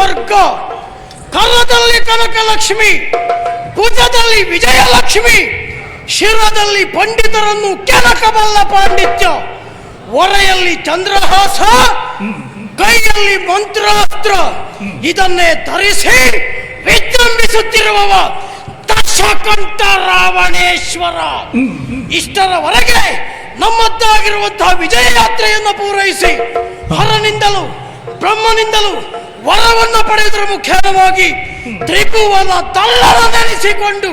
ಸ್ವರ್ಗ. ಕರದಲ್ಲಿ ಕನಕಲಕ್ಷ್ಮಿ, ಭುಜದಲ್ಲಿ ವಿಜಯಲಕ್ಷ್ಮಿ, ಶಿರದಲ್ಲಿ ಪಂಡಿತರನ್ನು ಕೆಣಕಬಲ್ಲ ಪಾಂಡಿತ್ಯ, ಹೊರೆಯಲ್ಲಿ ಚಂದ್ರಹಾಸ, ಕೈಯಲ್ಲಿ ಮಂತ್ರಾಸ್ತ್ರ. ಇದನ್ನೇ ಧರಿಸಿ ವಿಜೃಂಭಿಸುತ್ತಿರುವವ ದಶಕಂಠ ರಾವಣೇಶ್ವರ. ಇಷ್ಟರವರೆಗೆ ನಮ್ಮದ್ದಾಗಿರುವಂತಹ ವಿಜಯ ಯಾತ್ರೆಯನ್ನು ಪೂರೈಸಿ ಹರನಿಂದಲೂ ಬ್ರಹ್ಮನಿಂದಲೂ ವರವನ್ನು ಪಡೆಯುವುದರ ಮುಖ್ಯವಾಗಿ ತ್ರಿಭುವನ ತಲ್ಲರನೆನಿಸಿಕೊಂಡು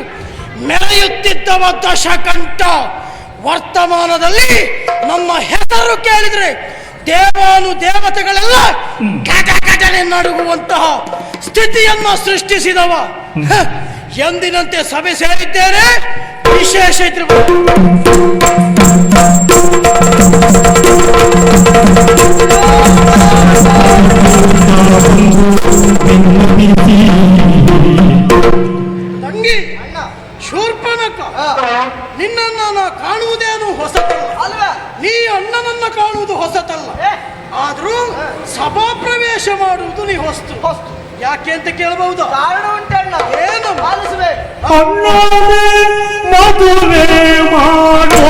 ಮೆರೆಯುತ್ತಿದ್ದವ ದಶಕಂಠ. ವರ್ತಮಾನದಲ್ಲಿ ನಮ್ಮ ಹೆಸರು ಕೇಳಿದ್ರೆ ದೇವಾನು ದೇವತೆಗಳೆಲ್ಲ ಕಟಕಟನೆ ನಡುಗುವಂತಹ ಸ್ಥಿತಿಯನ್ನ ಸೃಷ್ಟಿಸಿದವ. ಎಂದಿನಂತೆ ಸಭೆ ಸೇರಿದ್ದೇನೆ. ವಿಶೇಷ ತಂಗಿ ಶೂರ್ಪನಖ, ನಿನ್ನನ್ನು ನಾ ಕಾಣುವುದೇನು ಹೊಸತಲ್ಲ, ನೀ ಅಣ್ಣನನ್ನ ಕಾಣುವುದು ಹೊಸತಲ್ಲ. ಆದ್ರೂ ಸಭಾ ಪ್ರವೇಶ ಮಾಡುವುದು ನೀ ಹೊಸ್ತು. ಯಾಕೆ ಅಂತ ಕೇಳಬಹುದು? ಕಾರಣ ಉಂಟಣ್ಣ. ಏನು ಪಾಲಿಸಬೇಕು? ಮದುವೆ ಮಾಡೋ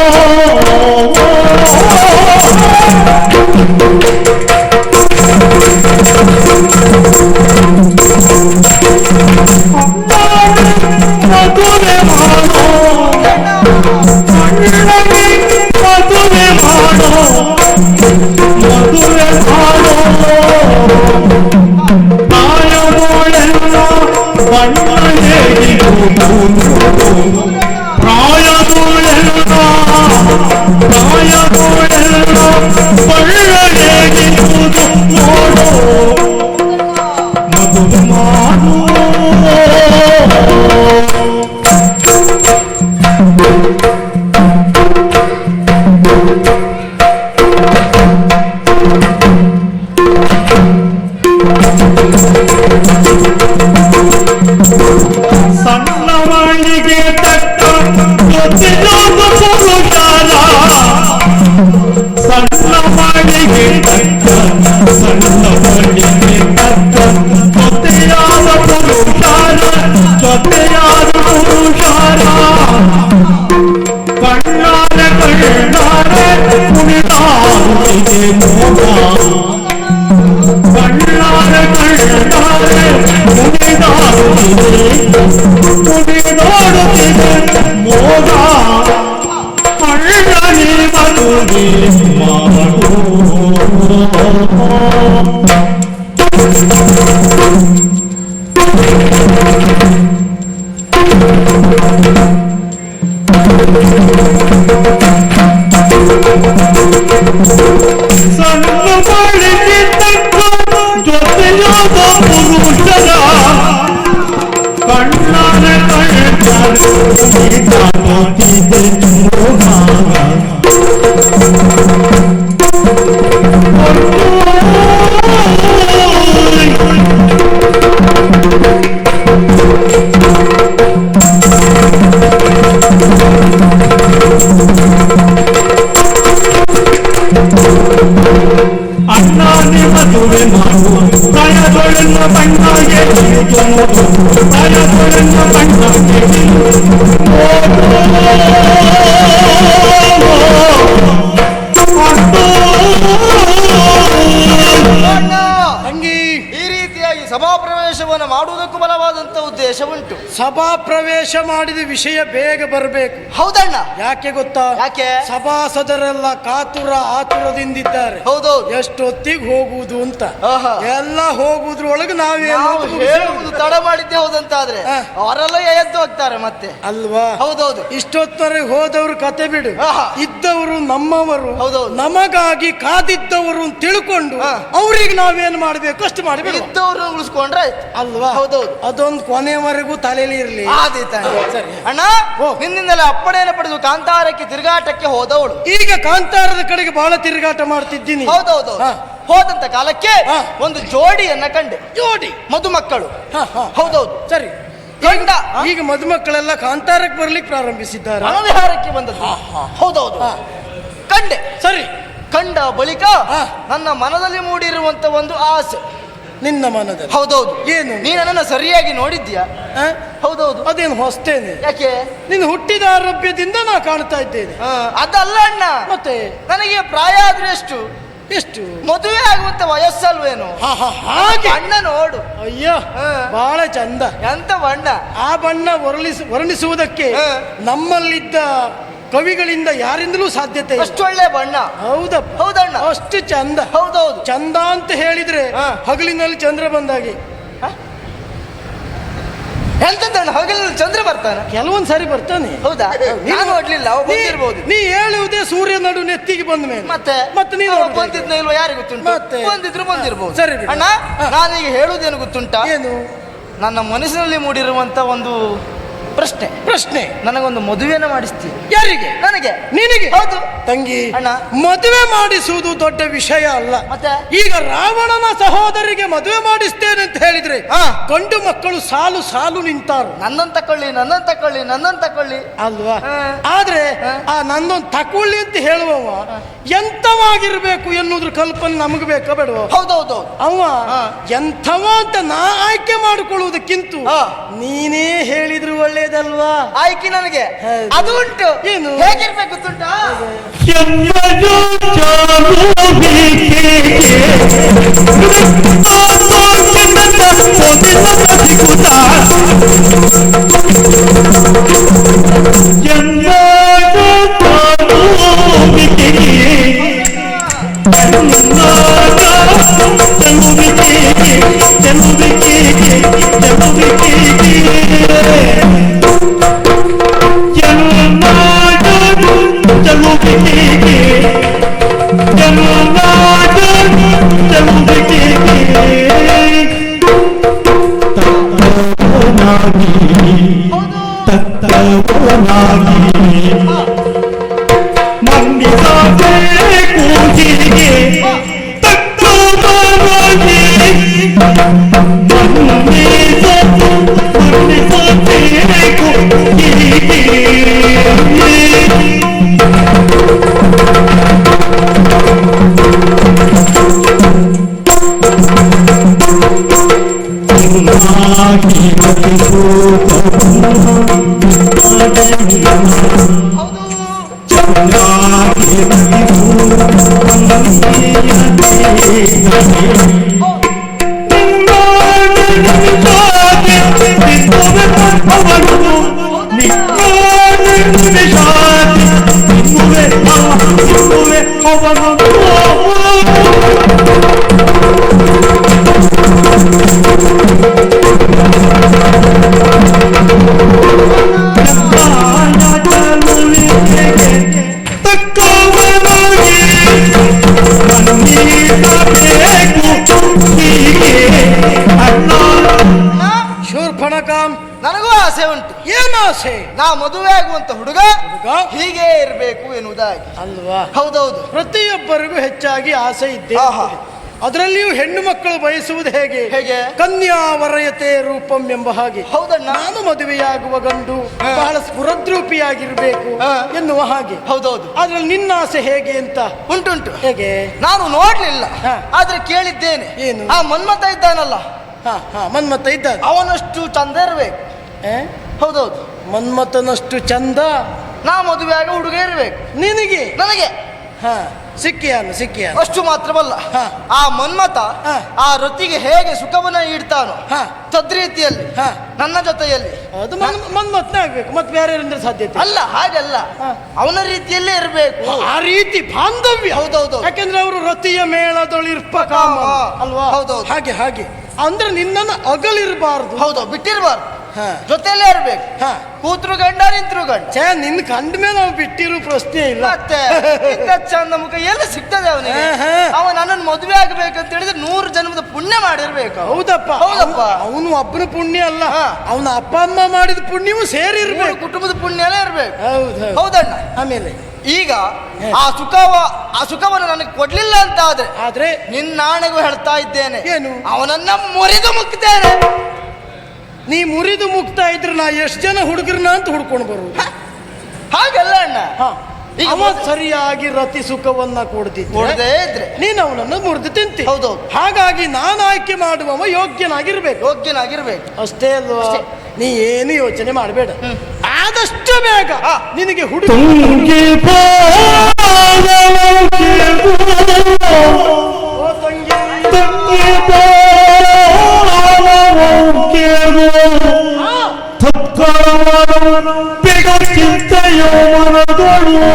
ಸಭಾ ಪ್ರವೇಶ ಮಾಡಿದ ವಿಷಯ ಬೇಗ ಬರಬೇಕು. ಹೌದಣ್ಣ. ಯಾಕೆ ಗೊತ್ತಾ? ಯಾಕೆ? ಸಭಾಸದರೆಲ್ಲ ಆತುರದಿಂದಿದ್ದಾರೆ. ಹೌದೌದು. ಎಷ್ಟೊತ್ತಿಗೆ ಹೋಗುವುದು ಅಂತ. ಎಲ್ಲ ಹೋಗುದ್ರೊಳಗೆ ಹೇಳುವುದು ತಡ ಮಾಡಿದ್ದೆ ಹೌದಂತಾದ್ರೆ ಅವರೆಲ್ಲ ಎದ್ದು ಹೋಗ್ತಾರೆ ಮತ್ತೆ ಅಲ್ವಾ? ಹೌದೌದು. ಇಷ್ಟೊತ್ತವರೆಗೆ ಹೋದವರು ಕತೆ ಬಿಡು, ಇದ್ದವರು ನಮ್ಮವರು, ನಮಗಾಗಿ ಕಾದಿದ್ದವರು ತಿಳ್ಕೊಂಡು ಅವ್ರಿಗೆ ನಾವೇನ್ ಮಾಡ್ಬೇಕು ಅಷ್ಟು ಮಾಡ್ಬೇಕು. ಇದ್ದವ್ರು ಉಳಿಸ್ಕೊಂಡ್ರೆ ಅಲ್ವಾ? ಹೌದೌದು. ಅದೊಂದು ಕೊನೆವರೆಗೂ ತಲೆಯಲ್ಲಿ ಇರ್ಲಿ. ಅಣ್ಣ, ನಿನ್ನಿಂದಲೇ ಅಪ್ಪಣೆಯನ್ನು ಪಡೆದು ಕಾಂತಾರಕ್ಕೆ ತಿರುಗಾಟಕ್ಕೆ ಹೋದವಳು. ಈಗ ಕಾಂತಾರದ ಕಡೆಗೆ ಬಹಳ ತಿರುಗಾಟ ಮಾಡ್ತಿದ್ದೀನಿ. ಹೌದೌದು. ಹೋದಂತ ಕಾಲಕ್ಕೆ ಒಂದು ಜೋಡಿಯನ್ನ ಕಂಡೆ. ಜೋಡಿ ಮಧುಮಕ್ಕಳು. ಹೌದೌದು. ಸರಿ. ಈಗ ಮಧುಮಕ್ಕಳೆಲ್ಲ ಕಾಂತಾರಕ್ಕೆ ಬರ್ಲಿಕ್ಕೆ ಪ್ರಾರಂಭಿಸಿದ್ದಾರೆ. ವನವಿಹಾರಕ್ಕೆ ಬಂದದ್ದು. ಹೌದೌದು. ಕಂಡೆ. ಸರಿ. ಕಂಡ ಬಳಿಕ ನನ್ನ ಮನದಲ್ಲಿ ಮೂಡಿರುವಂತ ಒಂದು ಆಸೆ. ನಿನ್ನ ಮನದಲ್ಲಿ ಹೌದೌದು. ಏನು ನೀ ನನ್ನನ್ನು ಸರಿಯಾಗಿ ನೋಡಿದ್ಯಾ? ಆ? ಹೌದೌದು. ಅದೇನು ಹೊಸ್ತೇನೆ? ಯಾಕೆ? ನೀನು ಹುಟ್ಟಿದ ಆರೋಗ್ಯದಿಂದ ನಾ ಕಾಣ್ತಾ ಇದ್ದೇನೆ. ಅದಲ್ಲ ಅಣ್ಣ, ಮತ್ತೆ ನನಗೆ ಪ್ರಾಯ ಆದ್ರೆ ಎಷ್ಟು ಎಷ್ಟು ಮದುವೆ ಆಗುವಂತ ವಯಸ್ಸಲ್ವೇನು? ಹಾಗೆ ಬಣ್ಣ ನೋಡು. ಅಯ್ಯೋ ಬಹಳ ಚಂದ. ಎಂತ ಬಣ್ಣ! ಆ ಬಣ್ಣ ವರ್ಣಿಸುವುದಕ್ಕೆ ನಮ್ಮಲ್ಲಿದ್ದ ಕವಿಗಳಿಂದ ಯಾರಿಂದಲೂ ಸಾಧ್ಯತೆ ಇಲ್ಲ. ಅಷ್ಟು ಒಳ್ಳೆ ಬಣ್ಣ. ಹೌದಪ್ಪ, ಹೌದಣ್ಣ, ಅಷ್ಟು ಚಂದ. ಹೌದೌದು. ಚಂದ ಅಂತ ಹೇಳಿದ್ರೆ ಹಗಲಿನಲ್ಲಿ ಚಂದ್ರ ಬಂದಾಗೆ. ಎಂತದ್ದಣ್ಣ, ಹಗಲಿನಲ್ಲಿ ಚಂದ್ರ ಬರ್ತಾನೆ? ಕೆಲವೊಂದ್ ಸಾರಿ ಬರ್ತಾನೆ. ಹೌದಾ? ನಾನು ನೋಡ್ಲಿಲ್ಲ, ಅವ ಬಂದಿರ್ಬೋದು. ನೀ ಹೇಳುವುದೇ ಸೂರ್ಯ ನಡು ನೆತ್ತಿಗೆ ಬಂದ ಮೇಲೆ. ಮತ್ತೆ ನೀನು ಬಂದಿದ್ನ ಇಲ್ವಾ ಯಾರಿಗೆ ಗೊತ್ತುಂಟು? ಬಂದಿದ್ರು ಬಂದಿರ್ಬೋದು. ಸರಿ ಅಣ್ಣ, ನಾನೀಗ ಹೇಳುವುದೇನು ಗೊತ್ತುಂಟಾ? ಏನು? ನನ್ನ ಮನಸ್ಸಿನಲ್ಲಿ ಮೂಡಿರುವಂತ ಒಂದು ಪ್ರಶ್ನೆ. ನನಗೊಂದು ಮದುವೆನ ಮಾಡಿಸ್ತೀನಿ. ಯಾರಿಗೆ? ನನಗೆ. ನಿನಗೆ? ಹೌದು ತಂಗಿ. ಅಣ್ಣ, ಮದುವೆ ಮಾಡಿಸುವುದು ದೊಡ್ಡ ವಿಷಯ ಅಲ್ಲ. ಮತ್ತೆ ಈಗ ರಾವಣನ ಸಹೋದರಿಗೆ ಮದುವೆ ಮಾಡಿಸ್ತೇನೆ ಅಂತ ಹೇಳಿದ್ರೆ ಗಂಡು ಮಕ್ಕಳು ಸಾಲು ಸಾಲು ನಿಂತಾರು. ನನ್ನನ್ನು ತಕೊಳ್ಳಿ ಅಲ್ವಾ? ಆದ್ರೆ ಆ ನನ್ನೊಂದು ತಕೊಳ್ಳಿ ಅಂತ ಹೇಳುವವ ಎಂತವಾಗಿರ್ಬೇಕು ಎನ್ನುವುದ್ರ ಕಲ್ಪನೆ ನಮಗ್ ಬೇಕಾ ಬೇಡವ? ಹೌದೌದು. ಅವ ಎಂಥವ ಅಂತ ನಾ ಆಯ್ಕೆ ಮಾಡಿಕೊಳ್ಳುವುದಕ್ಕಿಂತ ನೀನೇ ಹೇಳಿದ್ರು ಒಳ್ಳೇದಲ್ವಾ? ಆಯ್ಕೆ ನನಗೆ ಅದು ಉಂಟು. ಏನು? ಹೇಗಿರ್ಬೇಕು ಗೊತ್ತುಂಟಾ? ನನಗೂ ಆಸೆ ಉಂಟು. ಏನು ಆಸೆ? ನಾ ಮದುವೆ ಆಗುವಂತ ಹುಡುಗ ಹೀಗೆ ಇರಬೇಕು ಎನ್ನುವುದಾಗಿ. ಅಲ್ವಾ? ಹೌದೌದು. ಪ್ರತಿಯೊಬ್ಬರಿಗೂ ಹೆಚ್ಚಾಗಿ ಆಸೆ ಇದ್ದೇ. ಅದರಲ್ಲಿಯೂ ಹೆಣ್ಣು ಮಕ್ಕಳು ಬಯಸುವುದು ಹೇಗೆ? ಕನ್ಯಾ ವರಯತೆ ರೂಪಂ ಎಂಬ ಹಾಗೆ. ಹೌದಣ್ಣ. ನಾನು ಮದುವೆಯಾಗುವ ಗಂಡು ಬಹಳ ಸ್ಫುರದ್ರೂಪಿಯಾಗಿರ್ಬೇಕು ಎನ್ನುವ ಹಾಗೆ. ಹೌದೌದು. ಅದ್ರಲ್ಲಿ ನಿನ್ನ ಆಸೆ ಹೇಗೆ ಅಂತ? ಉಂಟುಂಟು. ಹೇಗೆ? ನಾನು ನೋಡ್ಲಿಲ್ಲ, ಆದ್ರೆ ಕೇಳಿದ್ದೇನೆ. ಏನು? ಆ ಮನ್ಮತ ಇದ್ದಾನಲ್ಲ, ಮನ್ಮತ ಇದ್ದ, ಅವನಷ್ಟು ಚಂದ ಇರ್ಬೇಕು. ಹೌದೌದು. ಮನ್ಮತನಷ್ಟು ಚಂದ ನಾ ಮದುವೆ ಆಗ ಹುಡುಗ ಇರ್ಬೇಕು. ನಿನಗೆ? ನನಗೆ ಸಿಕ್ಕಿಯಾನು. ಅಷ್ಟು ಮಾತ್ರವಲ್ಲ, ಆ ಮನ್ಮತ ಆ ರತಿಗೆ ಹೇಗೆ ಸುಖವನ್ನ ಇಡ್ತಾನೋ ತದ್ರೀತಿಯಲ್ಲಿ ನನ್ನ ಜೊತೆಯಲ್ಲಿ ಅದು ಮನ್ಮತ್ನ ಆಗ್ಬೇಕು. ಮತ್ತೆ ಬೇರೆ ಸಾಧ್ಯತೆ ಅಲ್ಲ. ಹಾಗಲ್ಲ, ಅವನ ರೀತಿಯಲ್ಲೇ ಇರ್ಬೇಕು. ಆ ರೀತಿ ಬಾಂಧವ್ಯ. ಹೌದೌದು. ಯಾಕೆಂದ್ರೆ ಅವರು ರತಿಯ ಮೇಳದೊಳಿರ್ಪ ಕಾಮ ಅಲ್ವಾ? ಹೌದೌದು. ಹಾಗೆ ಅಂದ್ರೆ ನಿನ್ನನ್ನು ಅಗಲಿರಬಾರ್ದು. ಹೌದು, ಬಿಟ್ಟಿರಬಾರ್ದು, ಜೊತೆಯಲ್ಲೇ ಇರ್ಬೇಕು. ಕೂತ್ರು ಗಂಡ ನಿಂತ್ರು ಗಂಡ. ನಿನ್ ಕಂಡ ಮೇಲೆ ನಾವು ಬಿಟ್ಟಿರೋ ಪ್ರಶ್ನೆ ಇಲ್ಲ. ಮತ್ತೆ ಚಂದ ಮುಖ ಎಲ್ಲ ಸಿಗ್ತದೆ ಅವನಿಗೆ. ಅವ ನನ್ನನ್ನು ಮದುವೆ ಆಗ್ಬೇಕಂತ ಹೇಳಿದ್ರೆ 100 ಜನ್ಮದ ಪುಣ್ಯ ಮಾಡಿರ್ಬೇಕು. ಹೌದಪ್ಪ. ಅವನು ಒಬ್ಬನ ಪುಣ್ಯ ಅಲ್ಲ, ಅವನ ಅಪ್ಪ ಅಮ್ಮ ಮಾಡಿದ ಪುಣ್ಯವೂ ಸೇರಿರ್ಬೇಕು. ಕುಟುಂಬದ ಪುಣ್ಯ ಎಲ್ಲ ಇರ್ಬೇಕು. ಹೌದಣ್ಣ. ಆಮೇಲೆ ಈಗ ಆ ಸುಖವನ್ನು ನನಗೆ ಕೊಡ್ಲಿಲ್ಲ ಅಂತ ಆದ್ರೆ ನಿನ್ನಾಣೆಗೂ ಹೇಳ್ತಾ ಇದ್ದೇನೆ, ಏನು? ಅವನನ್ನ ಮುರಿದು ಮುಕ್ತೇನೆ. ನೀ ಮುರಿದು ಮುಕ್ತಾ ಇದ್ರೆ ನಾ ಎಷ್ಟು ಜನ ಹುಡುಗರನ್ನ ಅಂತ ಹುಡ್ಕೊಂಡು ಬರುವುದು. ಹಾಗಲ್ಲ ಅಣ್ಣ. ಅವ ಸರಿಯಾಗಿ ರತಿ ಸುಖವನ್ನ ಕೊಡದೇ ಕೊಡದಿದ್ದರೆ ಇದ್ರೆ ನೀನು ಅವನನ್ನು ಮುರಿದು ತಿಂತಿ. ಹೌದೌದು. ಹಾಗಾಗಿ ನಾನು ಆಯ್ಕೆ ಮಾಡುವವ ಯೋಗ್ಯನಾಗಿರ್ಬೇಕು. ಯೋಗ್ಯನಾಗಿರ್ಬೇಕು ಅಷ್ಟೇ ಅಲ್ವಾ? ನೀ ಏನು ಯೋಚನೆ ಮಾಡಬೇಡ, ಆದಷ್ಟು ಬೇಗ ನಿನಗೆ ಹುಡುಗ ಚಿಂತೆಯೋ ಮನದಳು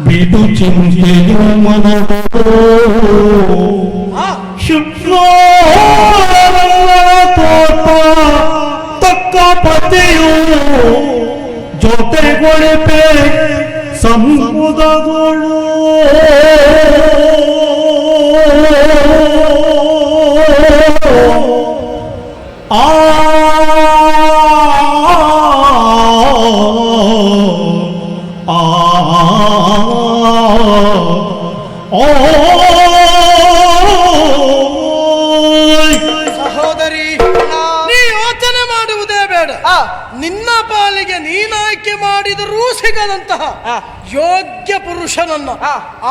ಬಿಡು ಚಿಂತೆಯೋ ಮನದಳು ಶುಕ್ರವಾರ ತೋಟ ತಕ್ಕ ಪತಿಯು ಜೊತೆಗೊಳಿಪೆ ಸಮುದಗಳು ಆ ಸಹೋದರಿ, ನೀ ಯೋಚನೆ ಮಾಡುವುದೇ ಬೇಡ. ನಿನ್ನ ಪಾಲಿಗೆ ನೀನಾಯ್ಕೆ ಮಾಡಿದರೂ ಸಿಗದಂತಹ ಯೋಗ್ಯ ಪುರುಷನನ್ನ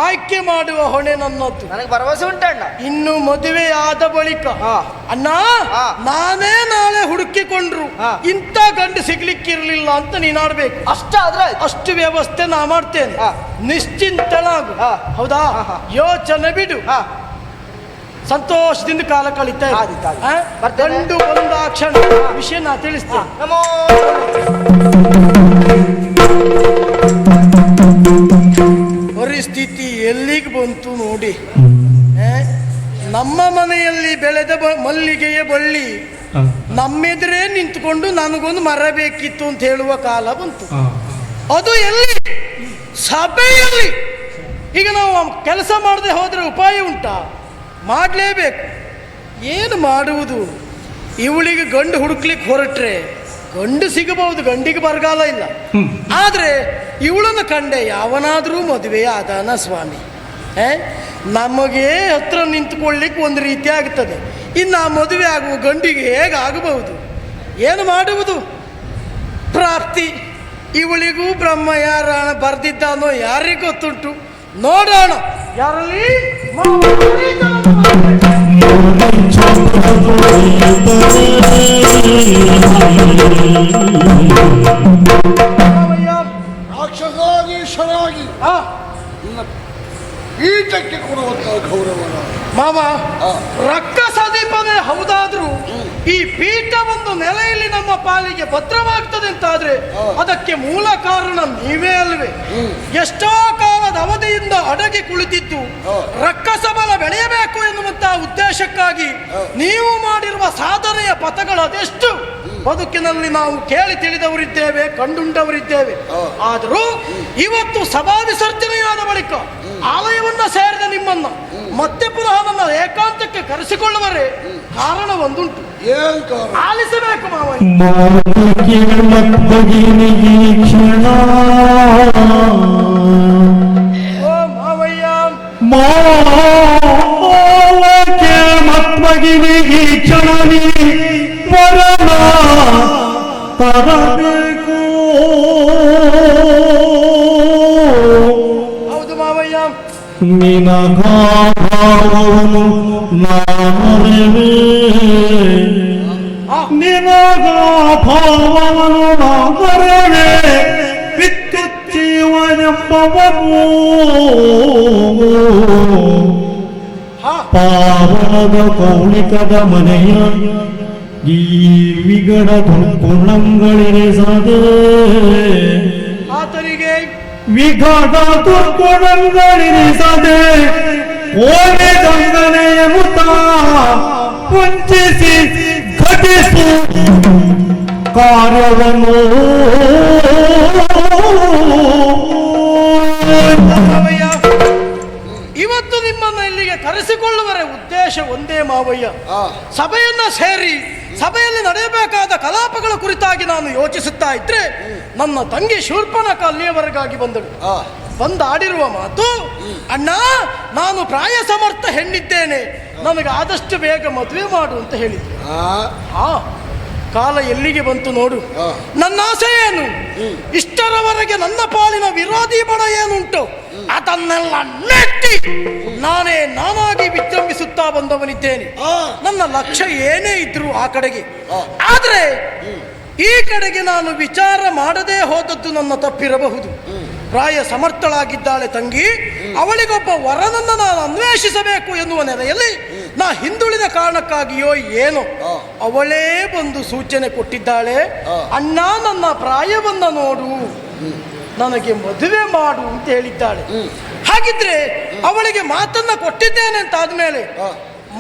ಆಯ್ಕೆ ಮಾಡುವ ಹೊಣೆ ನನ್ನದ್ದು. ನನಗೆ ಭರವಸೆ ಉಂಟಣ್ಣ. ಇನ್ನು ಮದುವೆಯಾದ ಬಳಿಕ ಅಣ್ಣ ನಾನೇ ನಾಳೆ ಹುಡುಕಿಕೊಂಡ್ರು ಇಂಥ ಗಂಡು ಸಿಗ್ಲಿಕ್ಕಿರ್ಲಿಲ್ಲ ಅಂತ ನೀನಾಡ್ಬೇಕು. ಅಷ್ಟಾದ್ರೆ ಅಷ್ಟು ವ್ಯವಸ್ಥೆ ನಾ ಮಾಡ್ತೇನೆ, ನಿಶ್ಚಿಂತನಾಗು. ಹೌದಾ? ಯೋಚನೆ ಬಿಡು, ಸಂತೋಷದಿಂದ ಕಾಲ ಕಳೀತಾ ಗಂಡು ಬಂದ ಕ್ಷಣ ವಿಷಯ ನಾ ತಿಳಿಸ್ತೇನೆ. ನಮೋ ಪರಿಸ್ಥಿತಿ ಎಲ್ಲಿಗೆ ಬಂತು ನೋಡಿ. ನಮ್ಮ ಮನೆಯಲ್ಲಿ ಬೆಳೆದ ಮಲ್ಲಿಗೆಯ ಬಳ್ಳಿ ನಮ್ಮೆದುರೇ ನಿಂತ್ಕೊಂಡು ನನಗೊಂದು ಮರ ಬೇಕಿತ್ತು ಅಂತ ಹೇಳುವ ಕಾಲ ಬಂತು. ಅದು ಎಲ್ಲಿ? ಸಭೆಯಲ್ಲಿ. ಈಗ ನಾವು ಕೆಲಸ ಮಾಡದೆ ಹೋದ್ರೆ ಉಪಾಯ ಉಂಟಾ? ಮಾಡಲೇಬೇಕು. ಏನು ಮಾಡುವುದು? ಇವಳಿಗೆ ಗಂಡು ಹುಡುಕ್ಲಿಕ್ಕೆ ಹೊರಟ್ರೆ ಗಂಡು ಸಿಗಬಹುದು, ಗಂಡಿಗೆ ಬರಗಾಲ ಇಲ್ಲ. ಆದರೆ ಇವಳನ್ನು ಕಂಡೆ ಯಾವನಾದರೂ ಮದುವೆ ಆದಾನ ಸ್ವಾಮಿ. ನಮಗೆ ಹತ್ರ ನಿಂತ್ಕೊಳ್ಳಿಕ್ಕೆ ಒಂದು ರೀತಿ ಆಗ್ತದೆ, ಇನ್ನು ಆ ಮದುವೆ ಆಗುವ ಗಂಡಿಗೆ ಹೇಗಾಗಬಹುದು? ಏನು ಮಾಡುವುದು? ಪ್ರಾಪ್ತಿ. ಇವಳಿಗೂ ಬ್ರಹ್ಮ ಯಾರಾಣ ಬರ್ದಿದ್ದಾನೋ ಯಾರಿಗೆ ಗೊತ್ತುಂಟು. ನೋಡೋಣ ಯಾರಲ್ಲಿ ರಾಕ್ಷಸಾಧೀಶರಾಗಿ ಪೀಠಕ್ಕೆ ಕೊಡುವಂತಹ ಗೌರವನ ಮಾಮ. ರಕ್ಕಸದೀಪನೇ ಹೌದಾದ್ರೂ ಈ ಪೀಠ ಒಂದು ನೆಲೆಯಲ್ಲಿ ನಮ್ಮ ಪಾಲಿಗೆ ಭದ್ರವಾಗ್ತದೆ ಅಂತಾದ್ರೆ ಅದಕ್ಕೆ ಮೂಲ ಕಾರಣ ನೀವೇ ಅಲ್ವೇ? ಎಷ್ಟೋ ಕಾಲದ ಅವಧಿಯಿಂದ ಅಡಗಿ ಕುಳಿತಿದ್ದು ರಕ್ಕಸ ಬಲ ಬೆಳೆಯಬೇಕು ಎನ್ನುವಂತಹ ಉದ್ದೇಶಕ್ಕಾಗಿ ನೀವು ಮಾಡಿರುವ ಸಾಧನೆಯ ಪಥಗಳು ಅದೆಷ್ಟು ಬದುಕಿನಲ್ಲಿ ನಾವು ಕೇಳಿ ತಿಳಿದವರಿದ್ದೇವೆ, ಕಂಡುಂಡವರಿದ್ದೇವೆ. ಆದರೂ ಇವತ್ತು ಸಭಾ ವಿಸರ್ಜನೆಯಾದ ಬಳಿಕ ಆಲಯವನ್ನ ಸೇರಿದ ನಿಮ್ಮನ್ನ ಮತ್ತೆ ಪುನಃ ನನ್ನ ಏಕಾಂತಕ್ಕೆ ಕರೆಸಿಕೊಳ್ಳುವರೆ ಕಾರಣ ಒಂದುಂಟು, ಆಲಿಸಬೇಕು ಮಾವ. ಓ ಮಾವಯ್ಯ, ಮತ್ಮಗಿನಿಗೆ ಕ್ಷಣಿ ವರನ ತರಬೇಕು. ಹೌದು ಮಾವಯ್ಯ, ನಿನಗಾಭಾವನು ನಾಮರಿವೆ, ನಿನಗಾಭಾವನು ನಾಮರವೆ ವಿದ್ಯುಜ್ಜೀವನೆಂಬವನು ಪಾವನದ ಕೌಳಿಕದ ಮನೆಯ ಈ ವಿಗಡ ದುರ್ಗುಣಗಳಿರಿಸದೆ ಆತನಿಗೆ ವಿಘಾತ ದುರ್ಗುಣಗಳಿರಿಸದೆ ಓನೆ ದಂಗನೆಯನ್ನುತ್ತ ವಂಚಿಸಿ ಘಟಿಸು ಕಾರ್ಯವನ್ನು. ಮಾವಯ್ಯ, ಇವತ್ತು ನಿಮ್ಮನ್ನ ಇಲ್ಲಿಗೆ ಕರೆಸಿಕೊಳ್ಳುವರೆ ಉದ್ದೇಶ ಒಂದೇ ಮಾವಯ್ಯ. ಸಭೆಯನ್ನ ಸೇರಿ ಸಭೆಯಲ್ಲಿ ನಡೆಯಬೇಕಾದ ಕಲಾಪಗಳ ಕುರಿತಾಗಿ ನಾನು ಯೋಚಿಸುತ್ತಾ ಇದ್ರೆ ನನ್ನ ತಂಗಿ ಶೂರ್ಪನಖ ಅಲ್ಲಿಯವರೆಗಾಗಿ ಬಂದಳು. ಬಂದಾಡಿರುವ ಮಾತು, ಅಣ್ಣ ನಾನು ಪ್ರಾಯ ಸಮರ್ಥ ಹೆಣ್ಣಿದ್ದೇನೆ, ನನಗೆ ಆದಷ್ಟು ಬೇಗ ಮದುವೆ ಮಾಡು ಅಂತ ಹೇಳಿದ್ರು. ಕಾಲ ಎಲ್ಲಿಗೆ ಬಂತು ನೋಡು. ನನ್ನ ಆಸೆ ಏನು, ಇಷ್ಟರವರೆಗೆ ನನ್ನ ಪಾಲಿನ ವಿರೋಧಿ ಬಣ ಏನುಂಟು ಅದನ್ನೆಲ್ಲ ನೆಟ್ಟಿ ನಾನಾಗಿ ವಿಜೃಂಭಿಸುತ್ತಾ ಬಂದವನಿದ್ದೇನೆ. ನನ್ನ ಲಕ್ಷ್ಯ ಏನೇ ಇದ್ರು ಆ ಕಡೆಗೆ. ಆದ್ರೆ ಈ ಕಡೆಗೆ ನಾನು ವಿಚಾರ ಮಾಡದೇ ಹೋದದ್ದು ನನ್ನ ತಪ್ಪಿರಬಹುದು. ಪ್ರಾಯ ಸಮರ್ಥಳಾಗಿದ್ದಾಳೆ ತಂಗಿ, ಅವಳಿಗೊಬ್ಬ ವರನನ್ನು ನಾನು ಅನ್ವೇಷಿಸಬೇಕು ಎನ್ನುವ ನೆಲೆಯಲ್ಲಿ ನಾ ಹಿಂದುಳಿದ ಕಾರಣಕ್ಕಾಗಿಯೋ ಏನೋ ಅವಳೇ ಬಂದು ಸೂಚನೆ ಕೊಟ್ಟಿದ್ದಾಳೆ. ಅಣ್ಣ, ನನ್ನ ಪ್ರಾಯವನ್ನ ನೋಡು, ನನಗೆ ಮದುವೆ ಮಾಡು ಅಂತ ಹೇಳಿದ್ದಾಳೆ. ಹಾಗಿದ್ರೆ ಅವಳಿಗೆ ಮಾತನ್ನ ಕೊಟ್ಟಿದ್ದೇನೆ ಅಂತ ಆದ್ಮೇಲೆ,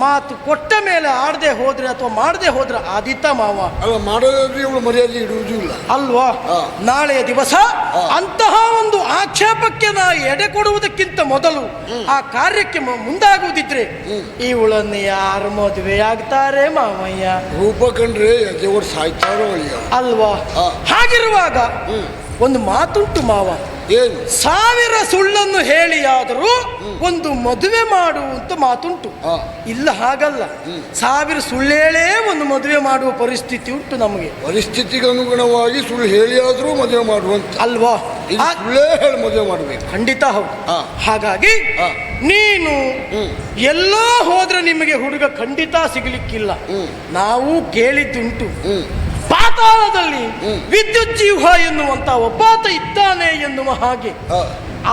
ಮಾತು ಕೊಟ್ಟ ಮೇಲೆ ಆಡದೆ ಹೋದ್ರೆ ಅಥವಾ ಮಾಡದೆ ಹೋದ್ರೆ ಆದಿತ್ತ ಮಾವ ಅಲ್ಲ, ಮಾಡೋದಾದ್ರೆ ಇವಳು ಮರ್ಯಾದೆ ಇಡುವುದಿಲ್ಲ ಅಲ್ವಾ? ನಾಳೆಯ ದಿವಸ ಅಂತಹ ಒಂದು ಆಕ್ಷೇಪಕ್ಕೆ ನಾ ಎಡೆ ಕೊಡುವುದಕ್ಕಿಂತ ಮೊದಲು ಆ ಕಾರ್ಯಕ್ಕೆ ಮುಂದಾಗುವುದಿದ್ರೆ ಇವಳನ್ನು ಯಾರು ಮದುವೆ ಆಗ್ತಾರೆ ಮಾವಯ್ಯ? ರೂಪ ಕಂಡ್ರೆ ದೇವರು ಸಾಯ್ತಾರೋ ಅಳಿಯ ಅಲ್ವಾ? ಹಾಗಿರುವಾಗ ಒಂದು ಮಾತುಂಟು ಮಾವ, ಏನು? 1000 ಸುಳ್ಳನ್ನು ಹೇಳಿಯಾದರೂ ಒಂದು ಮದುವೆ ಮಾಡುವಂತ ಮಾತುಂಟು. ಇಲ್ಲ ಹಾಗಲ್ಲ, 1000 ಸುಳ್ಳೇಳೇ ಒಂದು ಮದುವೆ ಮಾಡುವ ಪರಿಸ್ಥಿತಿ ಉಂಟು ನಮಗೆ. ಪರಿಸ್ಥಿತಿಗೆ ಅನುಗುಣವಾಗಿ ಸುಳ್ಳು ಹೇಳಿಯಾದ್ರೂ ಮದುವೆ ಮಾಡುವಂತ ಅಲ್ವಾ? ಸುಳ್ಳೇ ಹೇಳಿ ಮದುವೆ ಮಾಡಬೇಕು. ಖಂಡಿತ ಹೌದು. ಹಾಗಾಗಿ ನೀನು ಎಲ್ಲೋ ಹೋದ್ರೆ ನಿಮಗೆ ಹುಡುಗ ಖಂಡಿತ ಸಿಗಲಿಕ್ಕಿಲ್ಲ. ನಾವು ಕೇಳಿದ್ದುಂಟು, ಪಾತಾಳದಲ್ಲಿ ವಿದ್ಯುತ್ ಜೀವ ಎನ್ನುವಂತ ಒಬ್ಬಾತ ಇದ್ದಾನೆ ಎನ್ನುವ ಹಾಗೆ